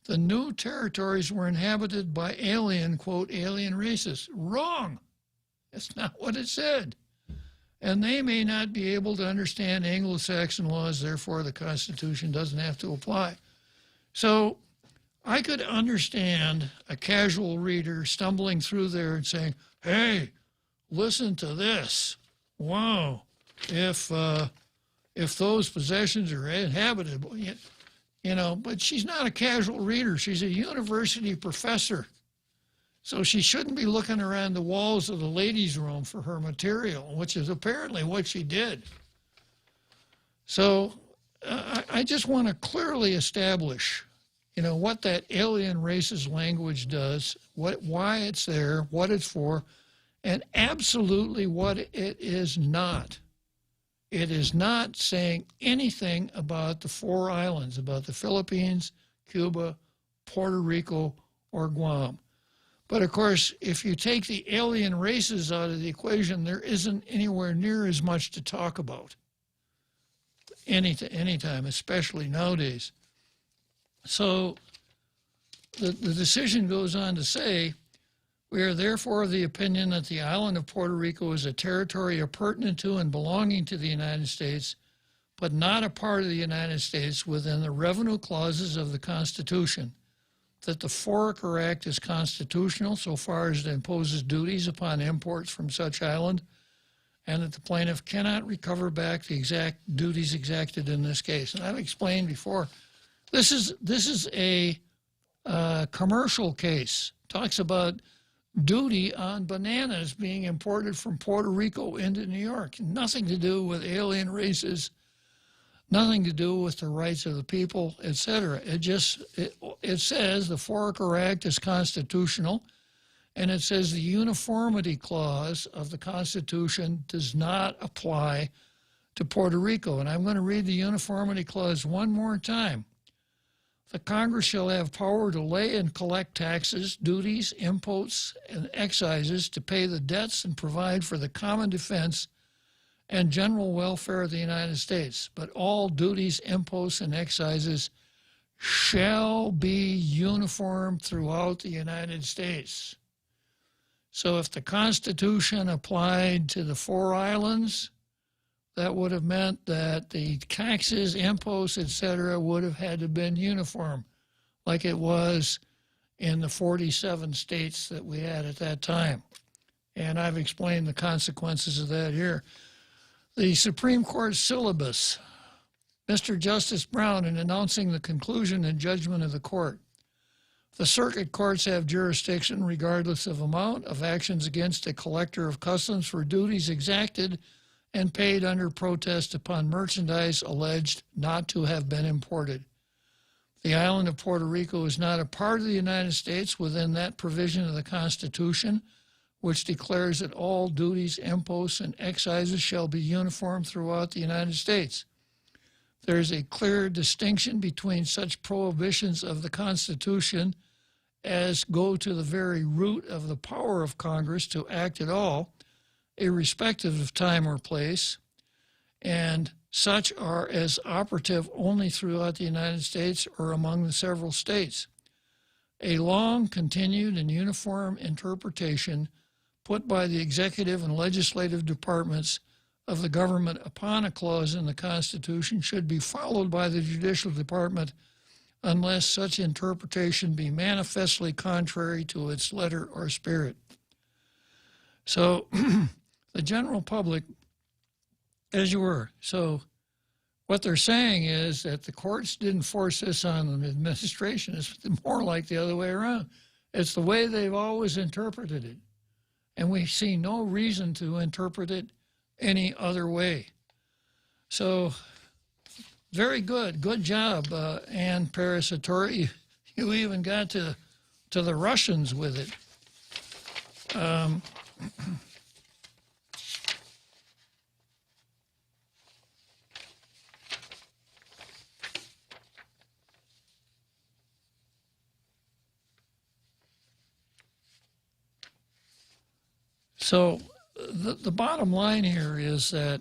The new territories were inhabited by alien, quote, alien races. Wrong. That's not what it said. And they may not be able to understand Anglo-Saxon laws, therefore the Constitution doesn't have to apply. So I could understand a casual reader stumbling through there and saying, hey, listen to this. Wow, if those possessions are inhabitable, you know, but she's not a casual reader. She's a university professor. So she shouldn't be looking around the walls of the ladies' room for her material, which is apparently what she did. So I just want to clearly establish, you know, what that alien races language does, why it's there, what it's for, and absolutely what it is not. It is not saying anything about the 4 islands, about the Philippines, Cuba, Puerto Rico, or Guam. But of course, if you take the alien races out of the equation, there isn't anywhere near as much to talk about anytime, especially nowadays. So the decision goes on to say, We are therefore of the opinion that the island of Puerto Rico is a territory appurtenant to and belonging to the United States, but not a part of the United States within the revenue clauses of the Constitution, that the Foraker Act is constitutional so far as it imposes duties upon imports from such island, and that the plaintiff cannot recover back the exact duties exacted in this case. And I've explained before, this is a commercial case. Talks about duty on bananas being imported from Puerto Rico into New York. Nothing to do with alien races, nothing to do with the rights of the people, etc. It says the Foraker Act is constitutional, and it says the uniformity clause of the Constitution does not apply to Puerto Rico. And I'm going to read the uniformity clause one more time. The Congress shall have power to lay and collect taxes, duties, imposts, and excises to pay the debts and provide for the common defense and general welfare of the United States. But all duties, imposts, and excises shall be uniform throughout the United States. So if the Constitution applied to the 4 islands, that would have meant that the taxes, imposts, etc. would have had to have been uniform, like it was in the 47 states that we had at that time. And I've explained the consequences of that here. The Supreme Court syllabus. Mr. Justice Brown, in announcing the conclusion and judgment of the court, the circuit courts have jurisdiction regardless of amount of actions against a collector of customs for duties exacted and paid under protest upon merchandise alleged not to have been imported. The island of Puerto Rico is not a part of the United States within that provision of the Constitution, which declares that all duties, imposts, and excises shall be uniform throughout the United States. There is a clear distinction between such prohibitions of the Constitution as go to the very root of the power of Congress to act at all, irrespective of time or place, and such are as operative only throughout the United States or among the several states. A long, continued, and uniform interpretation put by the executive and legislative departments of the government upon a clause in the Constitution should be followed by the judicial department unless such interpretation be manifestly contrary to its letter or spirit. So the general public, as you were, so what they're saying is that the courts didn't force this on the administration. It's more like the other way around. It's the way they've always interpreted it. And we see no reason to interpret it any other way. So, very good. Good job, Ann Parasatori. You even got to the Russians with it. So the bottom line here is that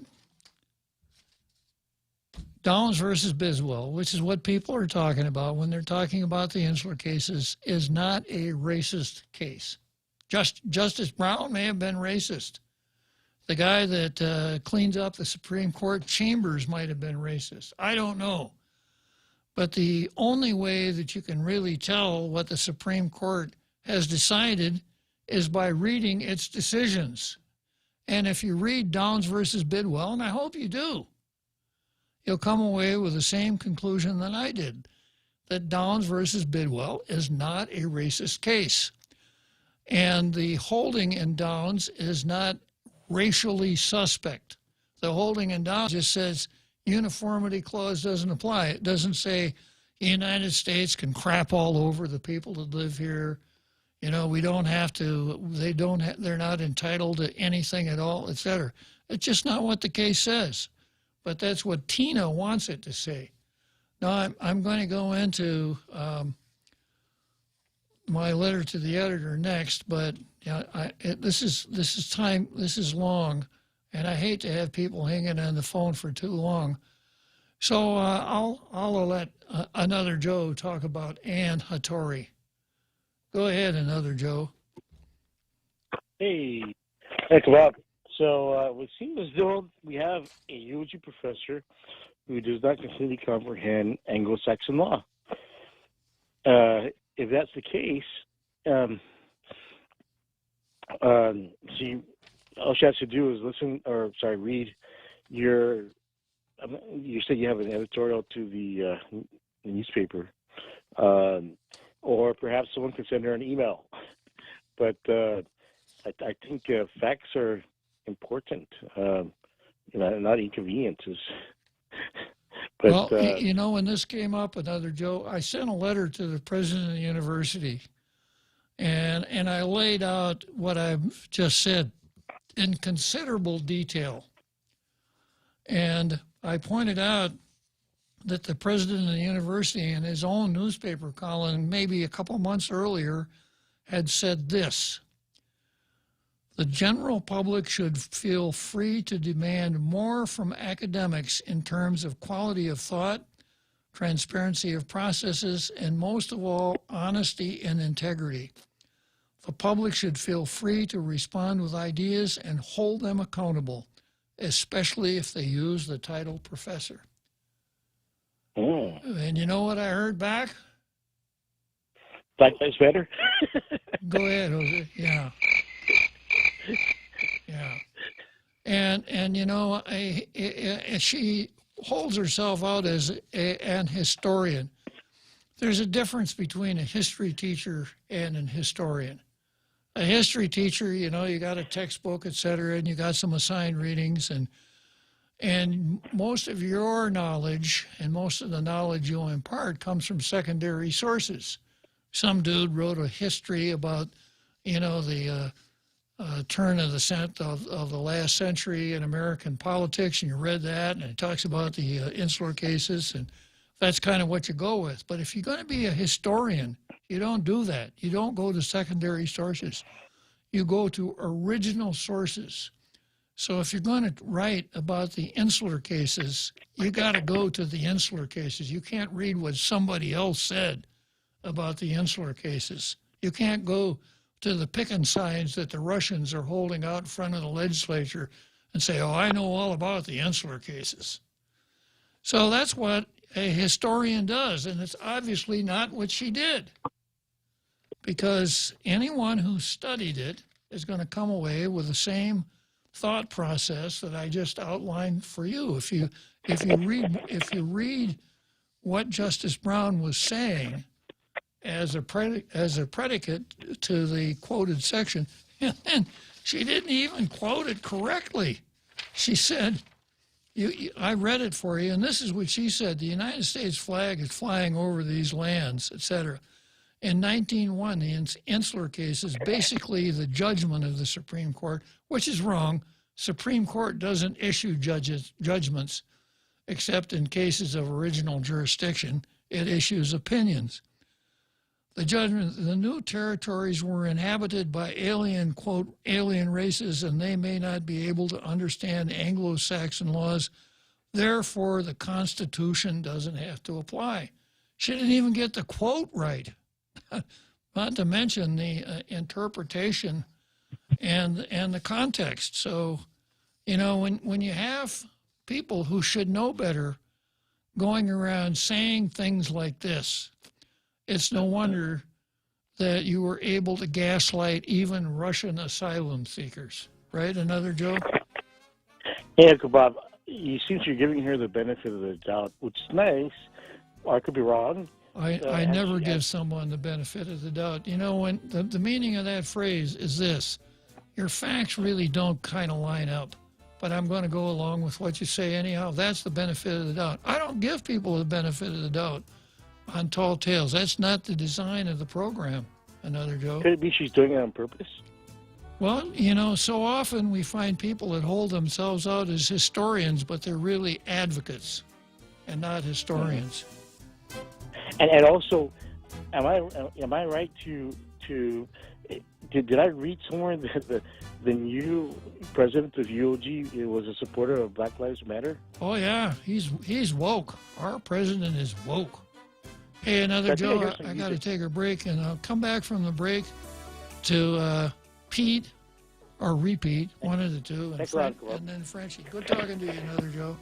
Downs versus Biswell, which is what people are talking about when they're talking about the insular cases, is not a racist case. Justice Brown may have been racist. The guy that cleans up the Supreme Court chambers might have been racist. I don't know. But the only way that you can really tell what the Supreme Court has decided is by reading its decisions. And if you read Downs versus Bidwell, and I hope you do, you'll come away with the same conclusion that I did, that Downs versus Bidwell is not a racist case. And the holding in Downs is not racially suspect. The holding in Downs just says uniformity clause doesn't apply. It doesn't say the United States can crap all over the people that live here. You know, we don't have to, they're not entitled to anything at all, etc. It's just not what the case says. But that's what Tina wants it to say. Now, I'm going to go into my letter to the editor next, but you know, this is long, and I hate to have people hanging on the phone for too long. So I'll let another Joe talk about Ann Hattori. Go ahead, another Joe. Hey, thanks a lot. So it would seem as though we have a eulogy professor who does not completely comprehend Anglo-Saxon law. If that's the case, see, all she has to do is read your. You said you have an editorial to the newspaper, or perhaps someone could send her an email. But I think facts are important, not inconveniences. But, well, when this came up, Joe, I sent a letter to the president of the university, and I laid out what I've just said in considerable detail. And I pointed out that the president of the university in his own newspaper column, maybe a couple months earlier, had said this: the general public should feel free to demand more from academics in terms of quality of thought, transparency of processes, and most of all, honesty and integrity. The public should feel free to respond with ideas and hold them accountable, especially if they use the title professor. Oh. And you know what I heard back? Black Lives Matter? Go ahead, Jose. Yeah. Yeah. And she holds herself out as an historian. There's a difference between a history teacher and an historian. A history teacher, you got a textbook, et cetera, and you got some assigned readings, and most of your knowledge and most of the knowledge you impart comes from secondary sources. Some dude wrote a history about, the turn of the last century in American politics, and you read that, and it talks about the insular cases, and that's kind of what you go with. But if you're going to be a historian, you don't do that. You don't go to secondary sources. You go to original sources. So if you're going to write about the insular cases, you got to go to the insular cases. You can't read what somebody else said about the insular cases. You can't go to the picking signs that the Russians are holding out in front of the legislature and say, oh, I know all about the insular cases. So that's what a historian does, and it's obviously not what she did, because anyone who studied it is going to come away with the same thought process that I just outlined for you. If you read what Justice Brown was saying as a predicate to the quoted section, and she didn't even quote it correctly. She said, I read it for you, and this is what she said: the United States flag is flying over these lands, etc. In 1901, the insular case is basically the judgment of the Supreme Court, which is wrong. Supreme Court doesn't issue judgments except in cases of original jurisdiction. It issues opinions. The new territories were inhabited by alien, quote, alien races, and they may not be able to understand Anglo-Saxon laws. Therefore, the Constitution doesn't have to apply. She didn't even get the quote right, not to mention the interpretation and the context. So, when you have people who should know better going around saying things like this, it's no wonder that you were able to gaslight even Russian asylum seekers, right? Another joke? Hey, Uncle Bob, since you're giving her the benefit of the doubt, which is nice, or I could be wrong. I never give someone the benefit of the doubt. When the meaning of that phrase is this: your facts really don't kind of line up, but I'm going to go along with what you say anyhow. That's the benefit of the doubt. I don't give people the benefit of the doubt on Tall Tales. That's not the design of the program. Another joke. Could it be she's doing it on purpose? Well, so often we find people that hold themselves out as historians, but they're really advocates and not historians. And also, am I right to did I read somewhere that the new president of UOG was a supporter of Black Lives Matter? Oh yeah, he's woke. Our president is woke. Hey, another Joe, I got to take a break, and I'll come back from the break to Pete or repeat, one of the two. Thanks a lot, And then Frenchie. Good talking to you, another Joe.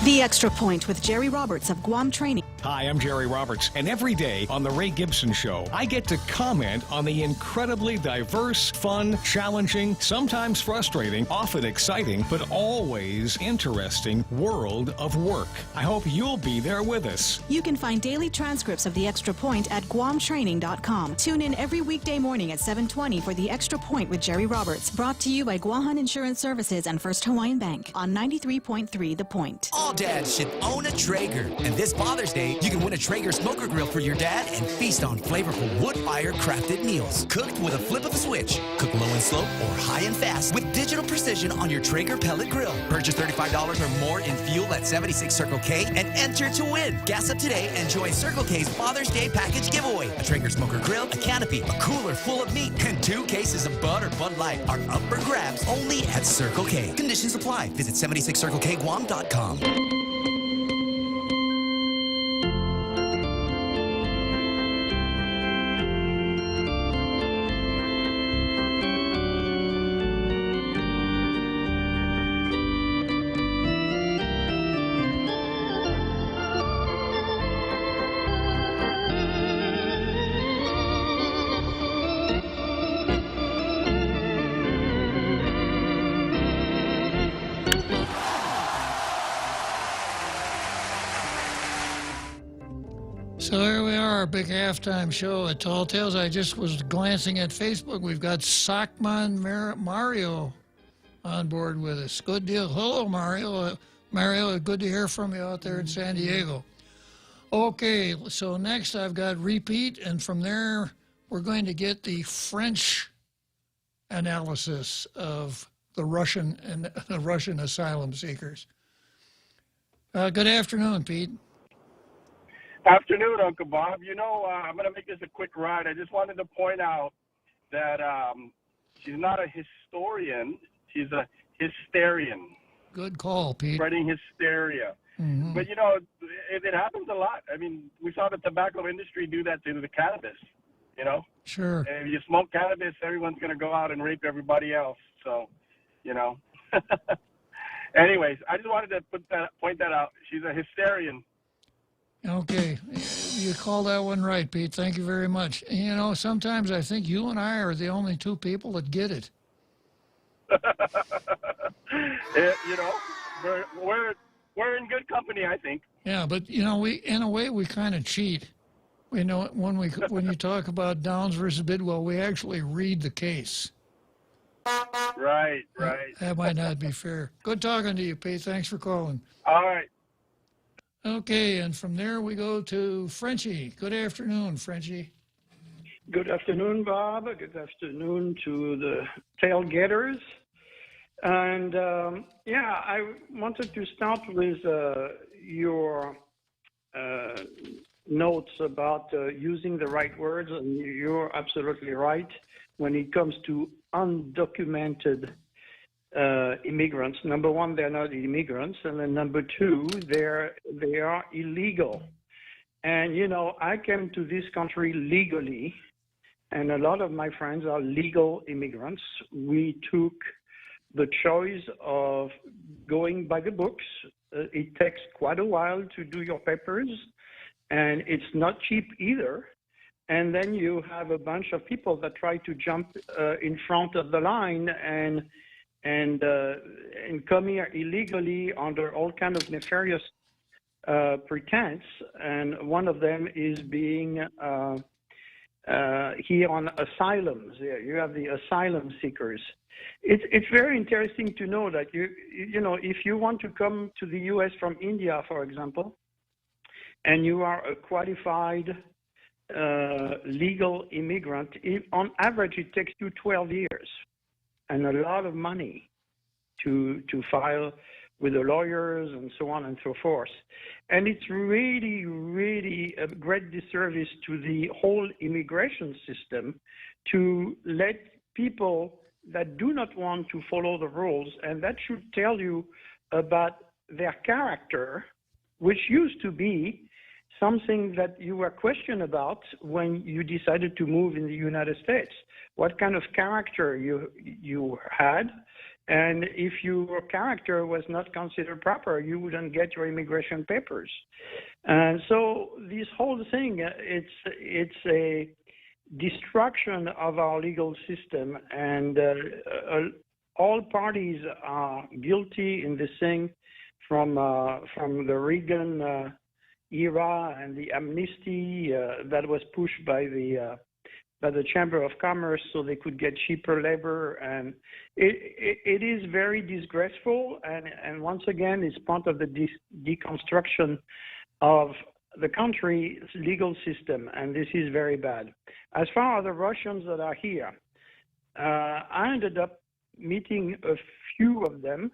The Extra Point with Jerry Roberts of Guam Training. Hi, I'm Jerry Roberts, and every day on The Ray Gibson Show, I get to comment on the incredibly diverse, fun, challenging, sometimes frustrating, often exciting, but always interesting world of work. I hope you'll be there with us. You can find daily transcripts of The Extra Point at guamtraining.com. Tune in every weekday morning at 7:20 for The Extra Point with Jerry Roberts. Brought to you by Guahan Insurance Services and First Hawaiian Bank on 93.3 The Point. All dads should own a Traeger. And this Father's Day, you can win a Traeger smoker grill for your dad and feast on flavorful wood-fire crafted meals. Cooked with a flip of the switch. Cook low and slow or high and fast with digital precision on your Traeger pellet grill. Purchase $35 or more in fuel at 76 Circle K and enter to win. Gas up today and join Circle K's Father's Day package giveaway. A Traeger smoker grill, a canopy, a cooler full of meat, and 2 cases of Bud or Bud Light are up for grabs only at Circle K. Conditions apply. Visit 76circlekguam.com. So here we are, big halftime show at Tall Tales. I just was glancing at Facebook. We've got Sockman Mario on board with us. Good deal. Hello, Mario. Mario, good to hear from you out there in San Diego. Okay, so next I've got repeat, and from there we're going to get the French analysis of the Russian asylum seekers. Good afternoon, Pete. Afternoon, Uncle Bob. You know, I'm going to make this a quick ride. I just wanted to point out that she's not a historian. She's a hysterian. Good call, Pete. Spreading hysteria. Mm-hmm. But, you know, it happens a lot. I mean, we saw the tobacco industry do that to the cannabis, you know? Sure. And if you smoke cannabis, everyone's going to go out and rape everybody else. So, you know. Anyways, I just wanted to point that out. She's a hysterian. Okay, you called that one right, Pete. Thank you very much. You know, sometimes I think you and I are the only two people that get it. You know, we're in good company, I think. Yeah, but you know, in a way we kind of cheat. We know when you talk about Downs versus Bidwell, we actually read the case. Right. That might not be fair. Good talking to you, Pete. Thanks for calling. All right. Okay, and from there we go to Frenchie. Good afternoon, Frenchie. Good afternoon, Bob. Good afternoon to the tailgaters. And I wanted to start with your notes about using the right words, and you're absolutely right when it comes to undocumented immigrants. Number one, they're not immigrants, and then number two, they are illegal. And you know, I came to this country legally, and a lot of my friends are legal immigrants. We took the choice of going by the books. It takes quite a while to do your papers, and it's not cheap either. And then you have a bunch of people that try to jump in front of the line and come here illegally under all kind of nefarious pretense. And one of them is being here on asylums. You have the asylum seekers. It's very interesting to know that you know, if you want to come to the U.S. from India, for example, and you are a qualified legal immigrant, on average it takes you 12 years and a lot of money to file with the lawyers and so on and so forth. And it's really, really a great disservice to the whole immigration system to let people that do not want to follow the rules, and that should tell you about their character, which used to be something that you were questioned about when you decided to move in the United States. What kind of character you had, and if your character was not considered proper, you wouldn't get your immigration papers. And so this whole thing, it's a destruction of our legal system, and all parties are guilty in this thing, from the Reagan era and the amnesty that was pushed by the Chamber of Commerce so they could get cheaper labor, and it is very disgraceful, and once again it's part of the deconstruction of the country's legal system, and this is very bad. As far as the Russians that are here, I ended up meeting a few of them,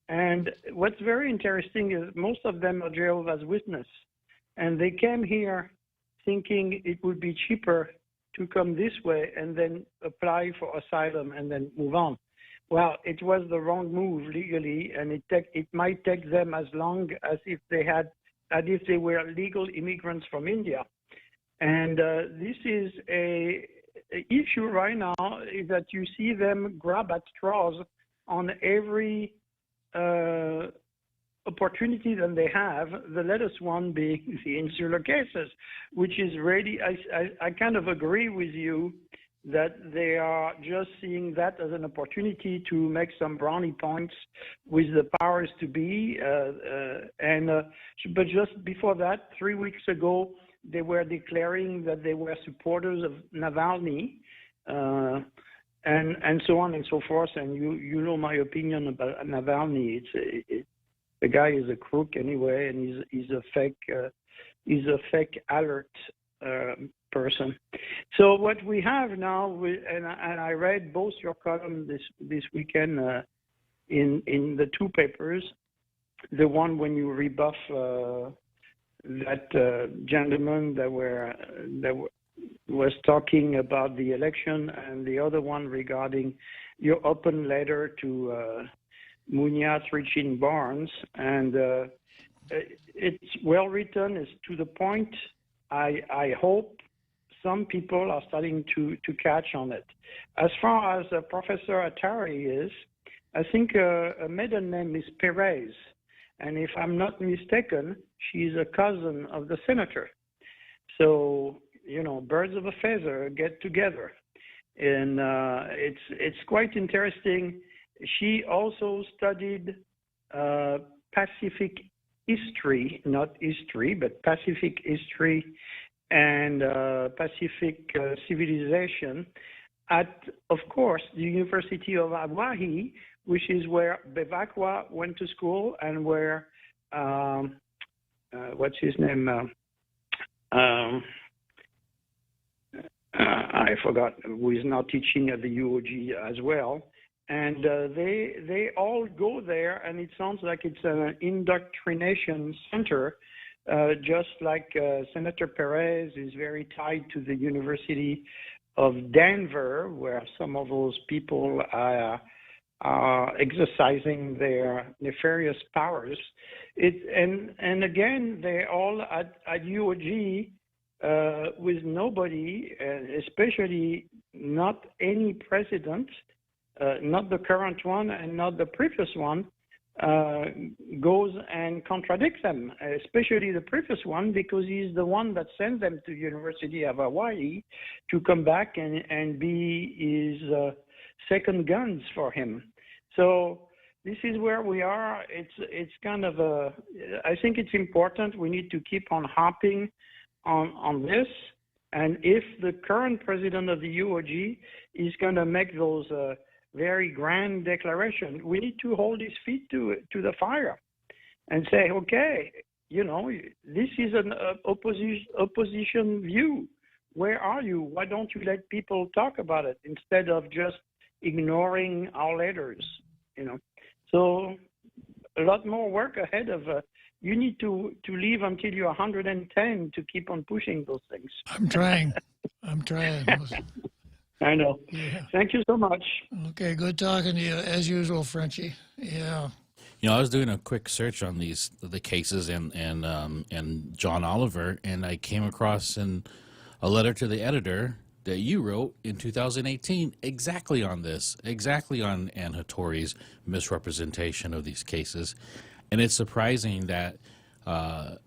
and what's very interesting is most of them are Jehovah's Witnesses, and they came here thinking it would be cheaper to come this way and then apply for asylum and then move on. Well, it was the wrong move legally, and it might take them as long as if they were legal immigrants from India. And this is a issue right now, is that you see them grab at straws on every opportunity that they have, the latest one being the insular cases, which is really, I kind of agree with you that they are just seeing that as an opportunity to make some brownie points with the powers to be. But just before that, 3 weeks ago, they were declaring that they were supporters of Navalny, and so on and so forth. And you know my opinion about Navalny. The guy is a crook anyway, and he's a fake alert person. So what we have now, and I read both your columns this weekend in the two papers. The one when you rebuff that gentleman that was talking about the election, and the other one regarding your open letter to Munoz, Richin, Barnes, and it's well written. It's to the point. I hope some people are starting to catch on it. As far as Professor Attari is, I think a maiden name is Perez, and if I'm not mistaken, she's a cousin of the senator. So, you know, birds of a feather get together, and it's quite interesting. She also studied Pacific history, not history, but Pacific history and Pacific civilization at, of course, the University of Hawaii, which is where Bevacqua went to school, and where, what's his name? I forgot, who is now teaching at the UOG as well. And they all go there, and it sounds like it's an indoctrination center, just like Senator Perez is very tied to the University of Denver, where some of those people are exercising their nefarious powers. And again, they're all at UOG with nobody, especially not any president, not the current one and not the previous one, goes and contradicts them, especially the previous one, because he's the one that sent them to University of Hawaii to come back and be his second guns for him. So this is where we are. It's kind of I think it's important. We need to keep on harping on this. And if the current president of the UOG is going to make those very grand declaration, we need to hold his feet to the fire and say, okay, you know, this is an opposition view. Where are you? Why don't you let people talk about it instead of just ignoring our letters? You know, so a lot more work ahead of. You need to live until you're 110 to keep on pushing those things. I'm trying. I know. Yeah. Thank you so much. Okay, good talking to you as usual, Frenchie. Yeah. You know, I was doing a quick search on the cases and John Oliver, and I came across a letter to the editor that you wrote in 2018 exactly on this, exactly on Ann Hattori's misrepresentation of these cases. And it's surprising that the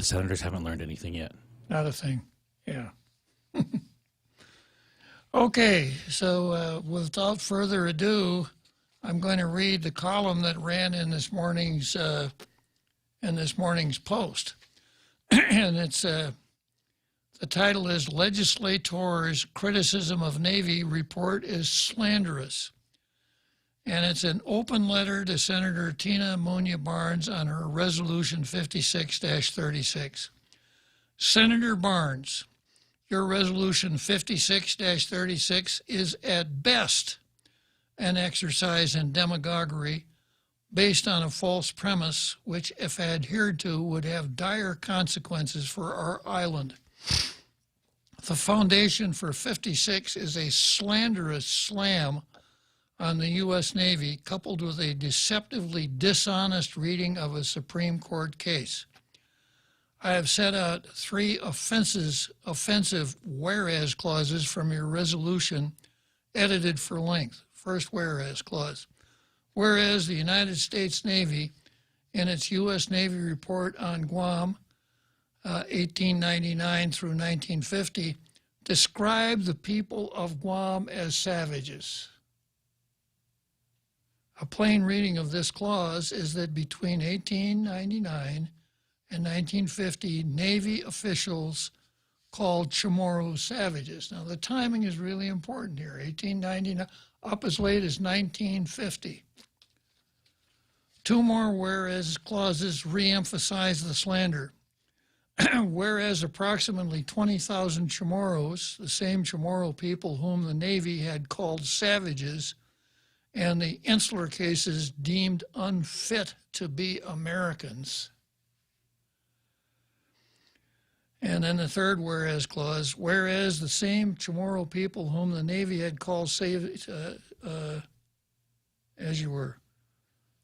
senators haven't learned anything yet. Not a thing, yeah. Okay, so without further ado, I'm going to read the column that ran in this morning's Post, and it's the title is "Legislators' Criticism of Navy Report is Slanderous," and it's an open letter to Senator Tina Munya Barnes on her Resolution 56-36. Senator Barnes, your Resolution 56-36 is at best an exercise in demagoguery based on a false premise, which, if adhered to, would have dire consequences for our island. The foundation for 56 is a slanderous slam on the U.S. Navy, coupled with a deceptively dishonest reading of a Supreme Court case. I have set out 3 offensive whereas clauses from your resolution, edited for length. First whereas clause. Whereas the United States Navy, in its U.S. Navy report on Guam, 1899 through 1950, described the people of Guam as savages. A plain reading of this clause is that between 1899 and 1950, Navy officials called Chamorros savages. Now, the timing is really important here. 1899, up as late as 1950. 2 more whereas clauses re-emphasize the slander. Whereas approximately 20,000 Chamorros, the same Chamorro people whom the Navy had called savages, and the insular cases deemed unfit to be Americans. And then the third whereas clause, whereas the same Chamorro people whom the Navy had called as you were.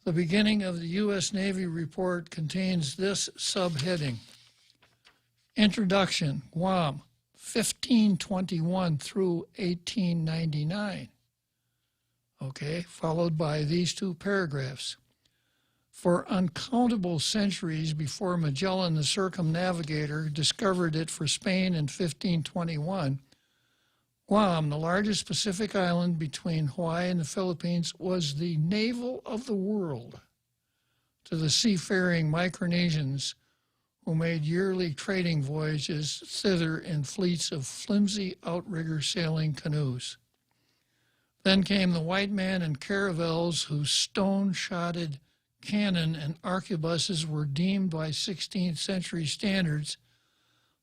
The beginning of the U.S. Navy report contains this subheading: Introduction, Guam, 1521 through 1899. Okay, followed by these 2 paragraphs. For uncountable centuries before Magellan the Circumnavigator discovered it for Spain in 1521, Guam, the largest Pacific island between Hawaii and the Philippines, was the navel of the world to the seafaring Micronesians who made yearly trading voyages thither in fleets of flimsy outrigger sailing canoes. Then came the white man and caravels whose stone-shotted cannon and arquebuses were deemed by 16th century standards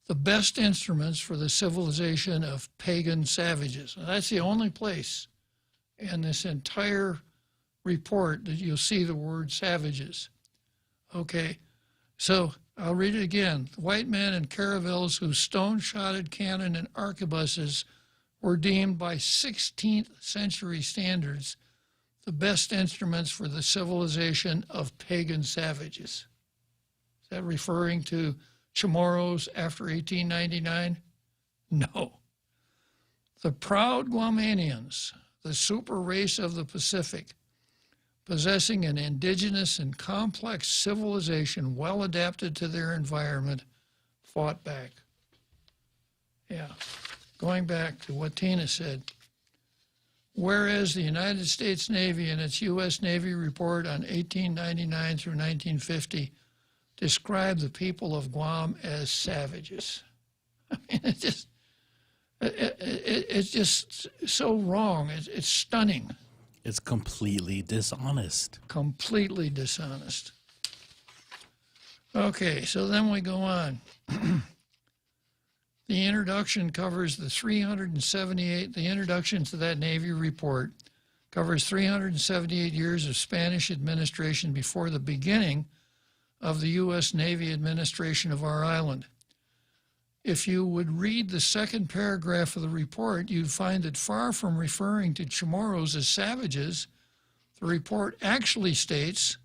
the best instruments for the civilization of pagan savages. Now, that's the only place in this entire report that you'll see the word savages. Okay, so I'll read it again. The white men and caravels whose stone-shotted cannon and arquebuses were deemed by 16th century standards the best instruments for the civilization of pagan savages. Is that referring to Chamorros after 1899? No. The proud Guamanians, the super race of the Pacific, possessing an indigenous and complex civilization well adapted to their environment, fought back. Yeah, going back to what Tina said. Whereas the United States Navy in its U.S. Navy report on 1899 through 1950 described the people of Guam as savages. I mean, it's just so wrong. It's stunning. It's completely dishonest. Completely dishonest. Okay, so then we go on. The introduction covers the introduction to that Navy report covers 378 years of Spanish administration before the beginning of the U.S. Navy administration of our island. If you would read the second paragraph of the report, you'd find that far from referring to Chamorros as savages, the report actually states,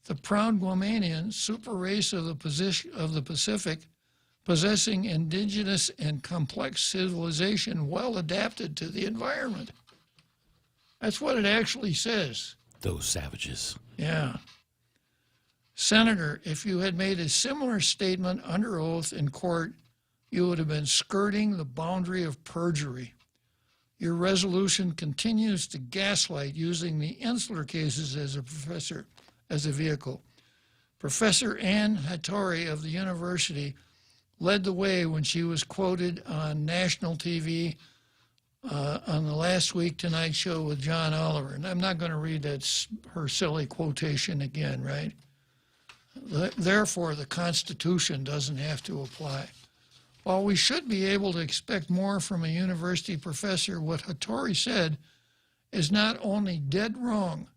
the proud Guamanian, super race of the Pacific, possessing indigenous and complex civilization well adapted to the environment. That's what it actually says. Those savages. Yeah. Senator, if you had made a similar statement under oath in court, you would have been skirting the boundary of perjury. Your resolution continues to gaslight using the insular cases as a vehicle. Professor Ann Hattori of the university led the way when she was quoted on national TV on the Last Week Tonight Show with John Oliver. And I'm not going to read her silly quotation again, right? Therefore, the Constitution doesn't have to apply. While we should be able to expect more from a university professor, what Hattori said is not only dead wrong,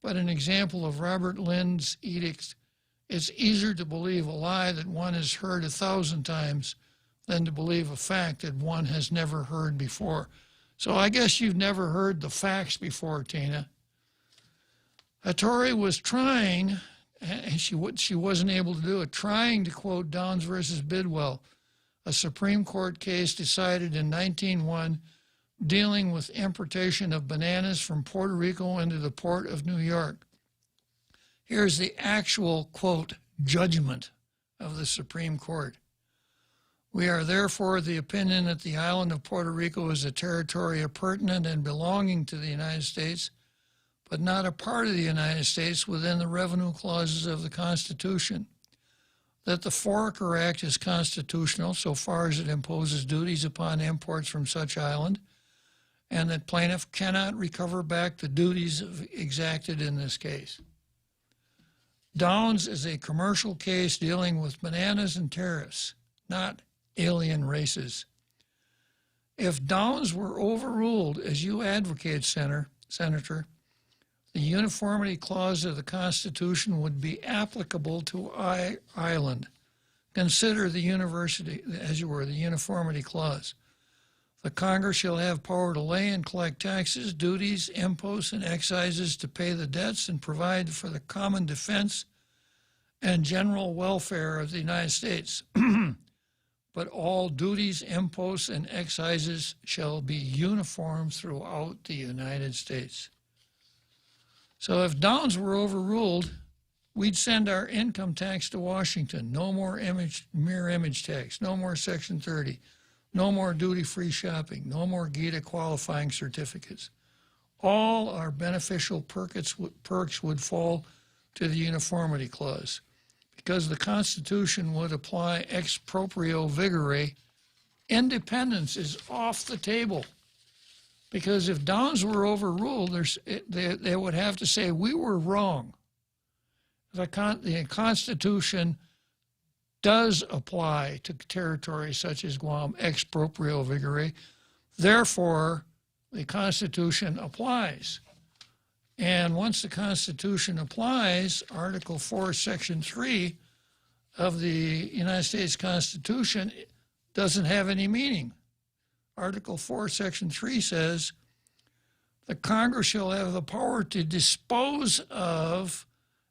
but an example of Robert Lynn's edict. It's easier to believe a lie that one has heard 1,000 times than to believe a fact that one has never heard before. So I guess you've never heard the facts before, Tina. Hattori was trying, and she wasn't able to do it, trying to quote Downs versus Bidwell, a Supreme Court case decided in 1901 dealing with importation of bananas from Puerto Rico into the port of New York. Here's the actual, quote, judgment of the Supreme Court. We are therefore of the opinion that the island of Puerto Rico is a territory appurtenant and belonging to the United States, but not a part of the United States within the revenue clauses of the Constitution. That the Foraker Act is constitutional so far as it imposes duties upon imports from such island, and that plaintiff cannot recover back the duties exacted in this case. Downs is a commercial case dealing with bananas and tariffs, not alien races. If Downs were overruled, as you advocate, Senator, the uniformity clause of the Constitution would be applicable to Ireland. Consider the university, as you were, the uniformity clause. The Congress shall have power to lay and collect taxes, duties, imposts, and excises to pay the debts and provide for the common defense and general welfare of the United States. But all duties, imposts, and excises shall be uniform throughout the United States. So if Downs were overruled, we'd send our income tax to Washington. No more mirror image tax, no more Section 30, no more duty-free shopping, no more GITA qualifying certificates. All our beneficial perks would fall to the uniformity clause because the Constitution would apply ex proprio vigere. Independence is off the table. Because if Downs were overruled, they would have to say, we were wrong. The Constitution does apply to territories such as Guam, ex proprio vigere. Therefore, the Constitution applies. And once the Constitution applies, Article 4, Section 3 of the United States Constitution doesn't have any meaning. Article 4, Section 3 says, the Congress shall have the power to dispose of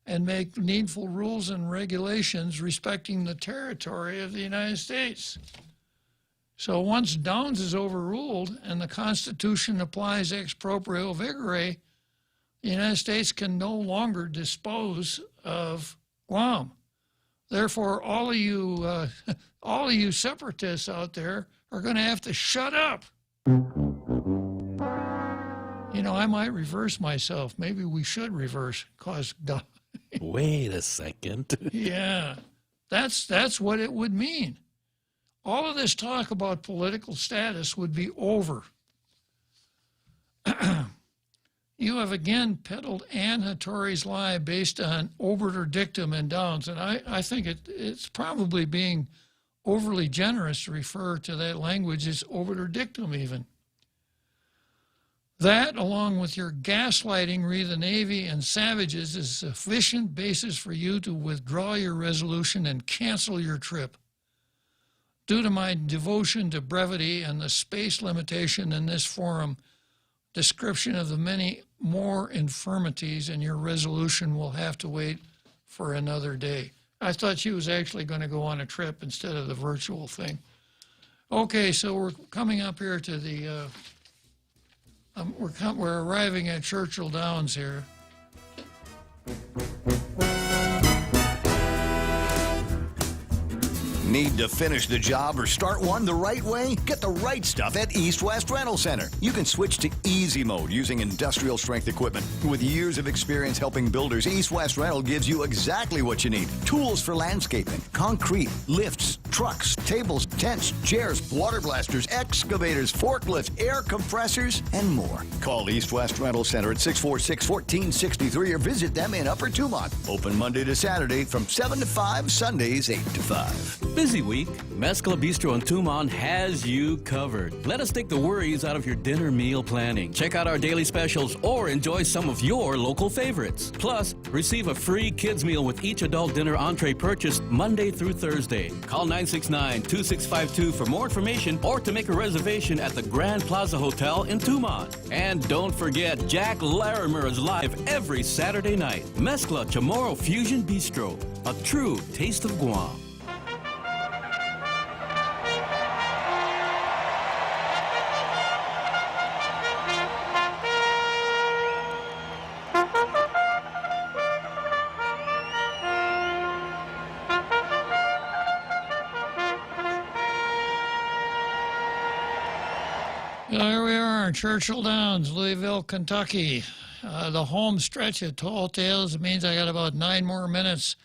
and make needful rules and regulations respecting the territory of the United States. So once Downs is overruled and the Constitution applies ex proprio vigere, the United States can no longer dispose of Guam. Therefore, all of you separatists out there are going to have to shut up. You know, I might reverse myself. Maybe we should reverse, cause. Wait a second. Yeah, that's what it would mean. All of this talk about political status would be over. You have again peddled Ann Hattori's lie based on obiter dictum and Downs, and I think it's probably being overly generous to refer to that language as obiter dictum even. That, along with your gaslighting re the Navy and savages, is a sufficient basis for you to withdraw your resolution and cancel your trip. Due to my devotion to brevity and the space limitation in this forum, description of the many more infirmities in your resolution will have to wait for another day. I thought she was actually going to go on a trip instead of the virtual thing. Okay, so we're coming up here to the, we're arriving at Churchill Downs here. Need to finish the job or start one the right way? Get the right stuff at East West Rental Center. You can switch to easy mode using industrial strength equipment. With years of experience helping builders, East West Rental gives you exactly what you need. Tools for landscaping, concrete, lifts, trucks, tables, tents, chairs, water blasters, excavators, forklifts, air compressors, and more. Call East West Rental Center at 646-1463 or visit them in Upper Dumont. Open Monday to Saturday from 7 to 5, Sundays 8 to 5. Busy week? Mezcla Bistro in Tumon has you covered. Let us take the worries out of your dinner meal planning. Check out our daily specials or enjoy some of your local favorites. Plus, receive a free kids meal with each adult dinner entree purchased Monday through Thursday. Call 969-2652 for more information or to make a reservation at the Grand Plaza Hotel in Tumon. And don't forget, Jack Larimer is live every Saturday night. Mezcla Chamorro Fusion Bistro, a true taste of Guam. There we are, Churchill Downs, Louisville, Kentucky. The home stretch of Tall Tales means I got about 9 more minutes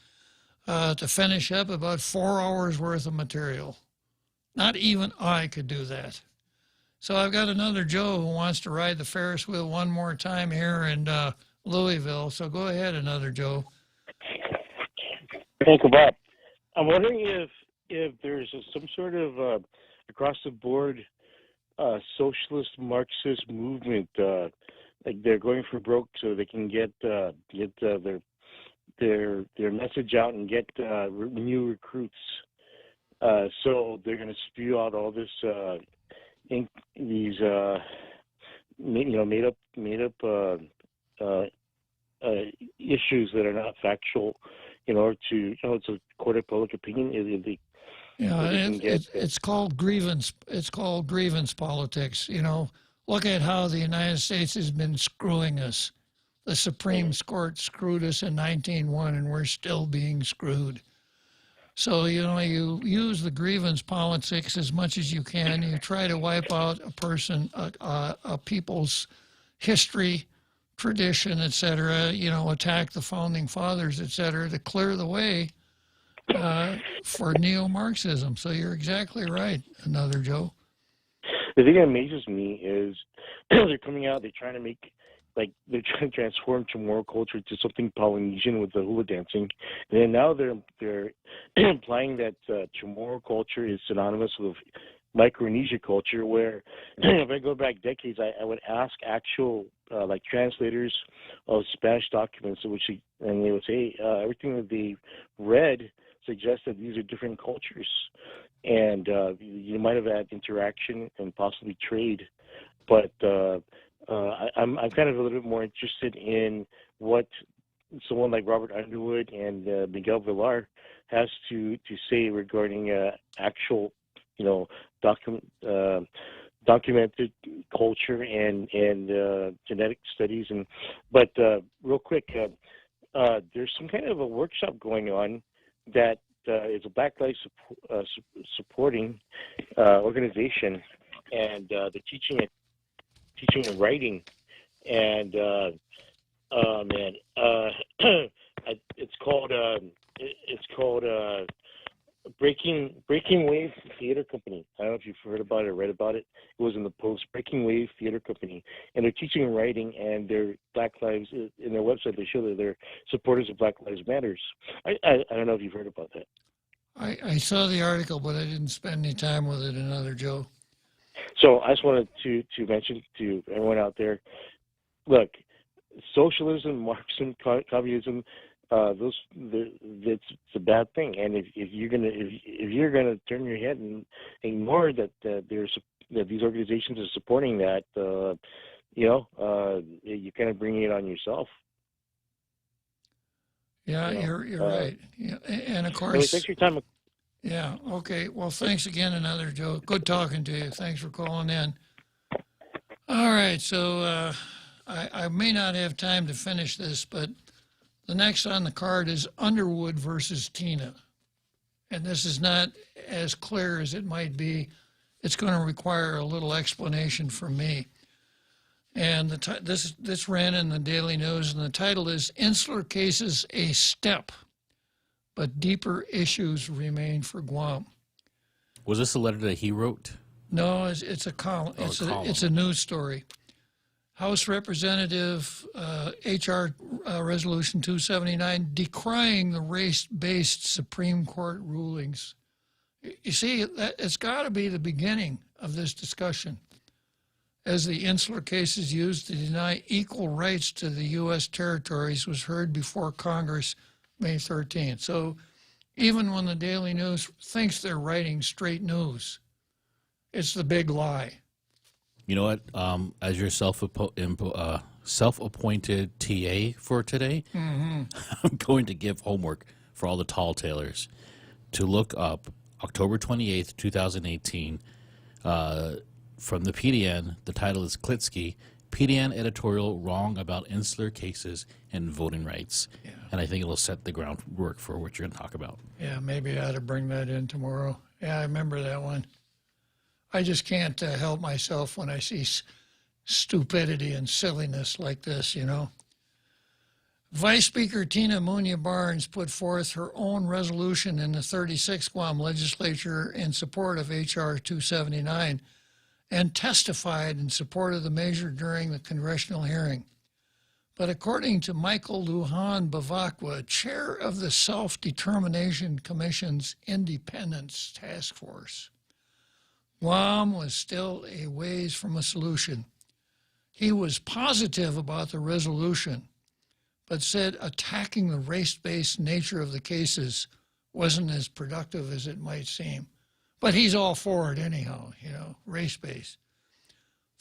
to finish up about 4 hours worth of material. Not even I could do that. So I've got another Joe who wants to ride the Ferris wheel one more time here in Louisville. So go ahead, another Joe. Thank you, Bob. I'm wondering if there's some sort of across the board socialist Marxist movement, like they're going for broke so they can get their message out and get new recruits. So they're going to spew out all this these made up issues that are not factual in order to it's a court of public opinion. It's called grievance. It's called grievance politics. Look at how the United States has been screwing us. The Supreme Court screwed us in 1901, and we're still being screwed. So you use the grievance politics as much as you can. You try to wipe out a people's history, tradition, etc. Attack the founding fathers, etc. to clear the way for neo-Marxism. So you're exactly right, another Joe. The thing that amazes me is they're coming out, they're trying to transform Chamorro culture to something Polynesian with the hula dancing. And then now they're implying that Chamorro culture is synonymous with Micronesia culture, where if I go back decades, I would ask actual translators of Spanish documents, and they would say everything that they read suggests that these are different cultures, and you might have had interaction and possibly trade, but I'm kind of a little bit more interested in what someone like Robert Underwood and Miguel Villar has to say regarding actual, documented culture and genetic studies. But real quick, there's some kind of a workshop going on that is a Black Lives supporting organization, and they're teaching and writing, and it's called Breaking Wave Theater Company. I don't know if you've heard about it or read about it. It was in the Post. Breaking Wave Theater Company, and they're teaching and writing, and their Black Lives in their website. They show that they're supporters of Black Lives Matters. I don't know if you've heard about that. I saw the article, but I didn't spend any time with it. Another Joe. So I just wanted to mention to everyone out there, look, socialism, Marxism, communism, it's a bad thing. And if you're gonna turn your head and ignore that that these organizations are supporting that, you're kind of bringing it on yourself. Yeah, you're right. Yeah, and of Anyway, course. thanks for your time. Yeah. Okay. Well, thanks again, another Joe. Good talking to you. Thanks for calling in. All right. So I may not have time to finish this, but the next on the card is Underwood versus Tina. And this is not as clear as it might be. It's going to require a little explanation from me. And this ran in the Daily News, and the title is Insular Cases a Step, but Deeper Issues Remain for Guam. Was this a letter that he wrote? No, it's a column. It's a news story. House Representative H.R. Resolution 279 decrying the race-based Supreme Court rulings. You see, it's got to be the beginning of this discussion, as the insular cases used to deny equal rights to the U.S. territories was heard before Congress May 13th. So even when the Daily News thinks they're writing straight news, it's the big lie. You know what? As your self-appointed TA for today, I'm going to give homework for all the tall tailors to look up October 28th, 2018, from the PDN. The title is Klitzkie, PDN editorial wrong about insular cases and voting rights. Yeah. And I think it'll set the groundwork for what you're going to talk about. Yeah, maybe I ought to bring that in tomorrow. Yeah, I remember that one. I just can't help myself when I see stupidity and silliness like this, you know. Vice Speaker Tina Munya Barnes put forth her own resolution in the 36th Guam legislature in support of H.R. 279 and testified in support of the measure during the congressional hearing. But according to Michael Lujan Bavacqua, chair of the Self-Determination Commission's Independence Task Force, Guam was still a ways from a solution. He was positive about the resolution, but said attacking the race-based nature of the cases wasn't as productive as it might seem. But he's all for it anyhow, you know, race-based.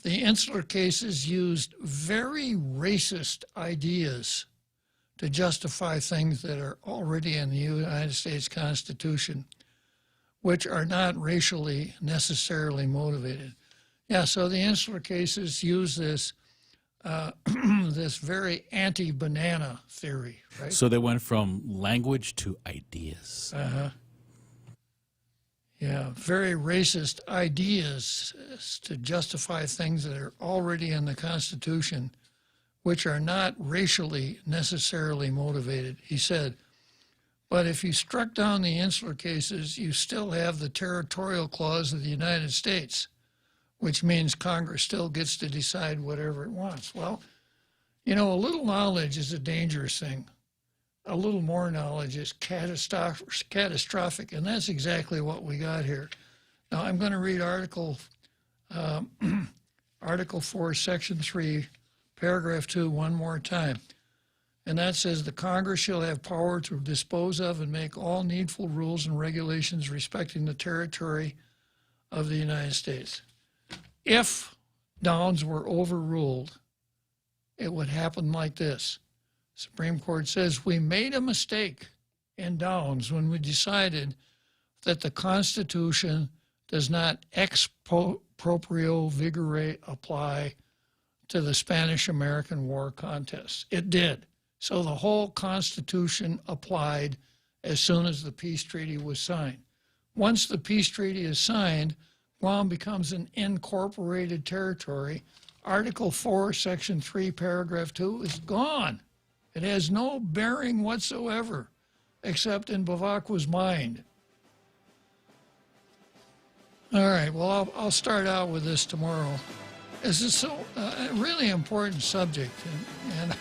The insular cases used very racist ideas to justify things that are already in the United States Constitution, which are not racially necessarily motivated. Yeah, so the insular cases use this this very anti-banana theory, right? So they went from language to ideas. Uh-huh. Yeah, very racist ideas to justify things that are already in the Constitution, which are not racially necessarily motivated. He said, but if you struck down the insular cases, you still have the territorial clause of the United States, which means Congress still gets to decide whatever it wants. Well, you know, a little knowledge is a dangerous thing. A little more knowledge is catastrophic, and that's exactly what we got here. Now, I'm going to read Article 4, Section 3, Paragraph 2 one more time. And that says, the Congress shall have power to dispose of and make all needful rules and regulations respecting the territory of the United States. If Downs were overruled, it would happen like this. Supreme Court says, we made a mistake in Downs when we decided that the Constitution does not ex proprio vigere apply to the Spanish-American War contest. It did. So the whole Constitution applied as soon as the peace treaty was signed. Once the peace treaty is signed, Guam becomes an incorporated territory. Article 4, Section 3, Paragraph 2 is gone. It has no bearing whatsoever, except in Bavacqua's mind. All right, well, I'll start out with this tomorrow. This is so a really important subject, and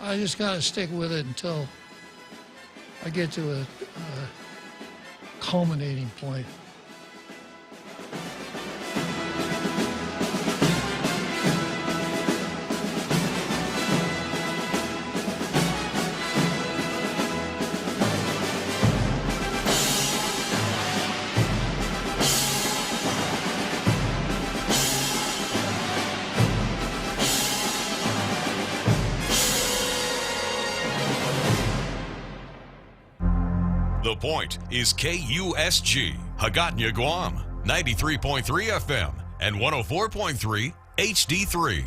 I just got to stick with it until I get to a culminating point. The Point is KUSG, Hagåtña, Guam, 93.3 FM and 104.3 HD3.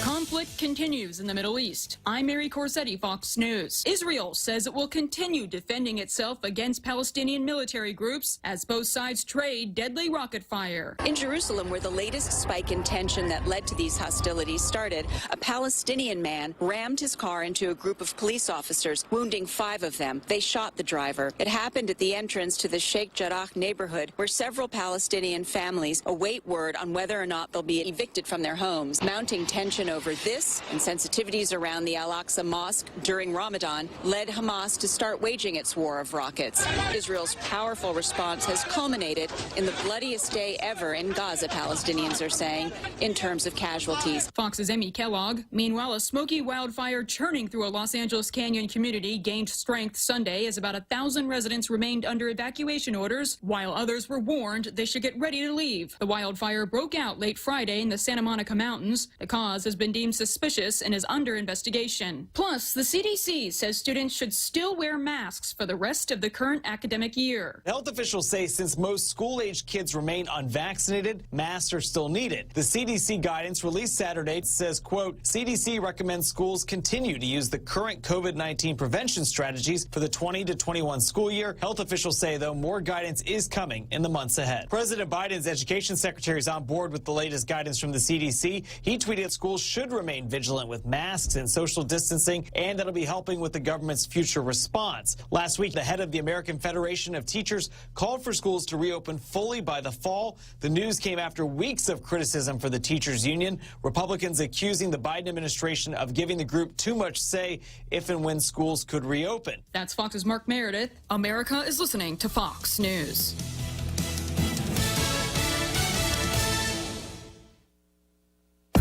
Conflict continues in the Middle East. I'm Mary Corsetti, Fox News. Israel says it will continue defending itself against Palestinian military groups as both sides trade deadly rocket fire. In Jerusalem, where the latest spike in tension that led to these hostilities started, a Palestinian man rammed his car into a group of police officers, wounding 5 of them. They shot the driver. It happened at the entrance to the Sheikh Jarrah neighborhood, where several Palestinian families await word on whether or not they'll be evicted from their homes. Mounting tension over this and sensitivities around the Al-Aqsa Mosque during Ramadan led Hamas to start waging its war of rockets. Israel's powerful response has culminated in the bloodiest day ever in Gaza, Palestinians are saying, in terms of casualties. Fox's Emmy Kellogg. Meanwhile, a smoky wildfire churning through a Los Angeles Canyon community gained strength Sunday as about 1,000 residents remained under evacuation orders, while others were warned they should get ready to leave. The wildfire broke out late Friday in the Santa Monica Mountains. The cause has been deemed suspicious and is under investigation. Plus, the CDC says students should still wear masks for the rest of the current academic year. Health officials say since most school-age kids remain unvaccinated, masks are still needed. The CDC guidance released Saturday says, quote, CDC recommends schools continue to use the current COVID-19 prevention strategies for the 20 to 21 school year. Health officials say, though, more guidance is coming in the months ahead. President Biden's education secretary is on board with the latest guidance from the CDC. He tweeted schools should remain vigilant with masks and social distancing, and that'll be helping with the government's future response. Last week, the head of the American Federation of Teachers called for schools to reopen fully by the fall. The news came after weeks of criticism for the teachers union. Republicans accusing the Biden administration of giving the group too much say if and when schools could reopen. That's Fox's Mark Meredith. America is listening to Fox News.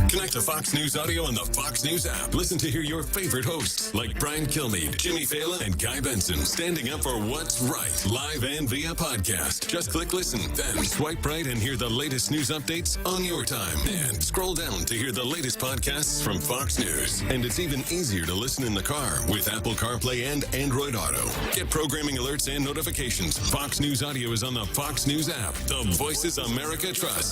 Connect to Fox News Audio on the Fox News app. Listen to hear your favorite hosts like Brian Kilmeade, Jimmy Fallon, and Guy Benson standing up for what's right, live and via podcast. Just click listen, then swipe right and hear the latest news updates on your time. And scroll down to hear the latest podcasts from Fox News. And it's even easier to listen in the car with Apple CarPlay and Android Auto. Get programming alerts and notifications. Fox News Audio is on the Fox News app. The Voices America trusts.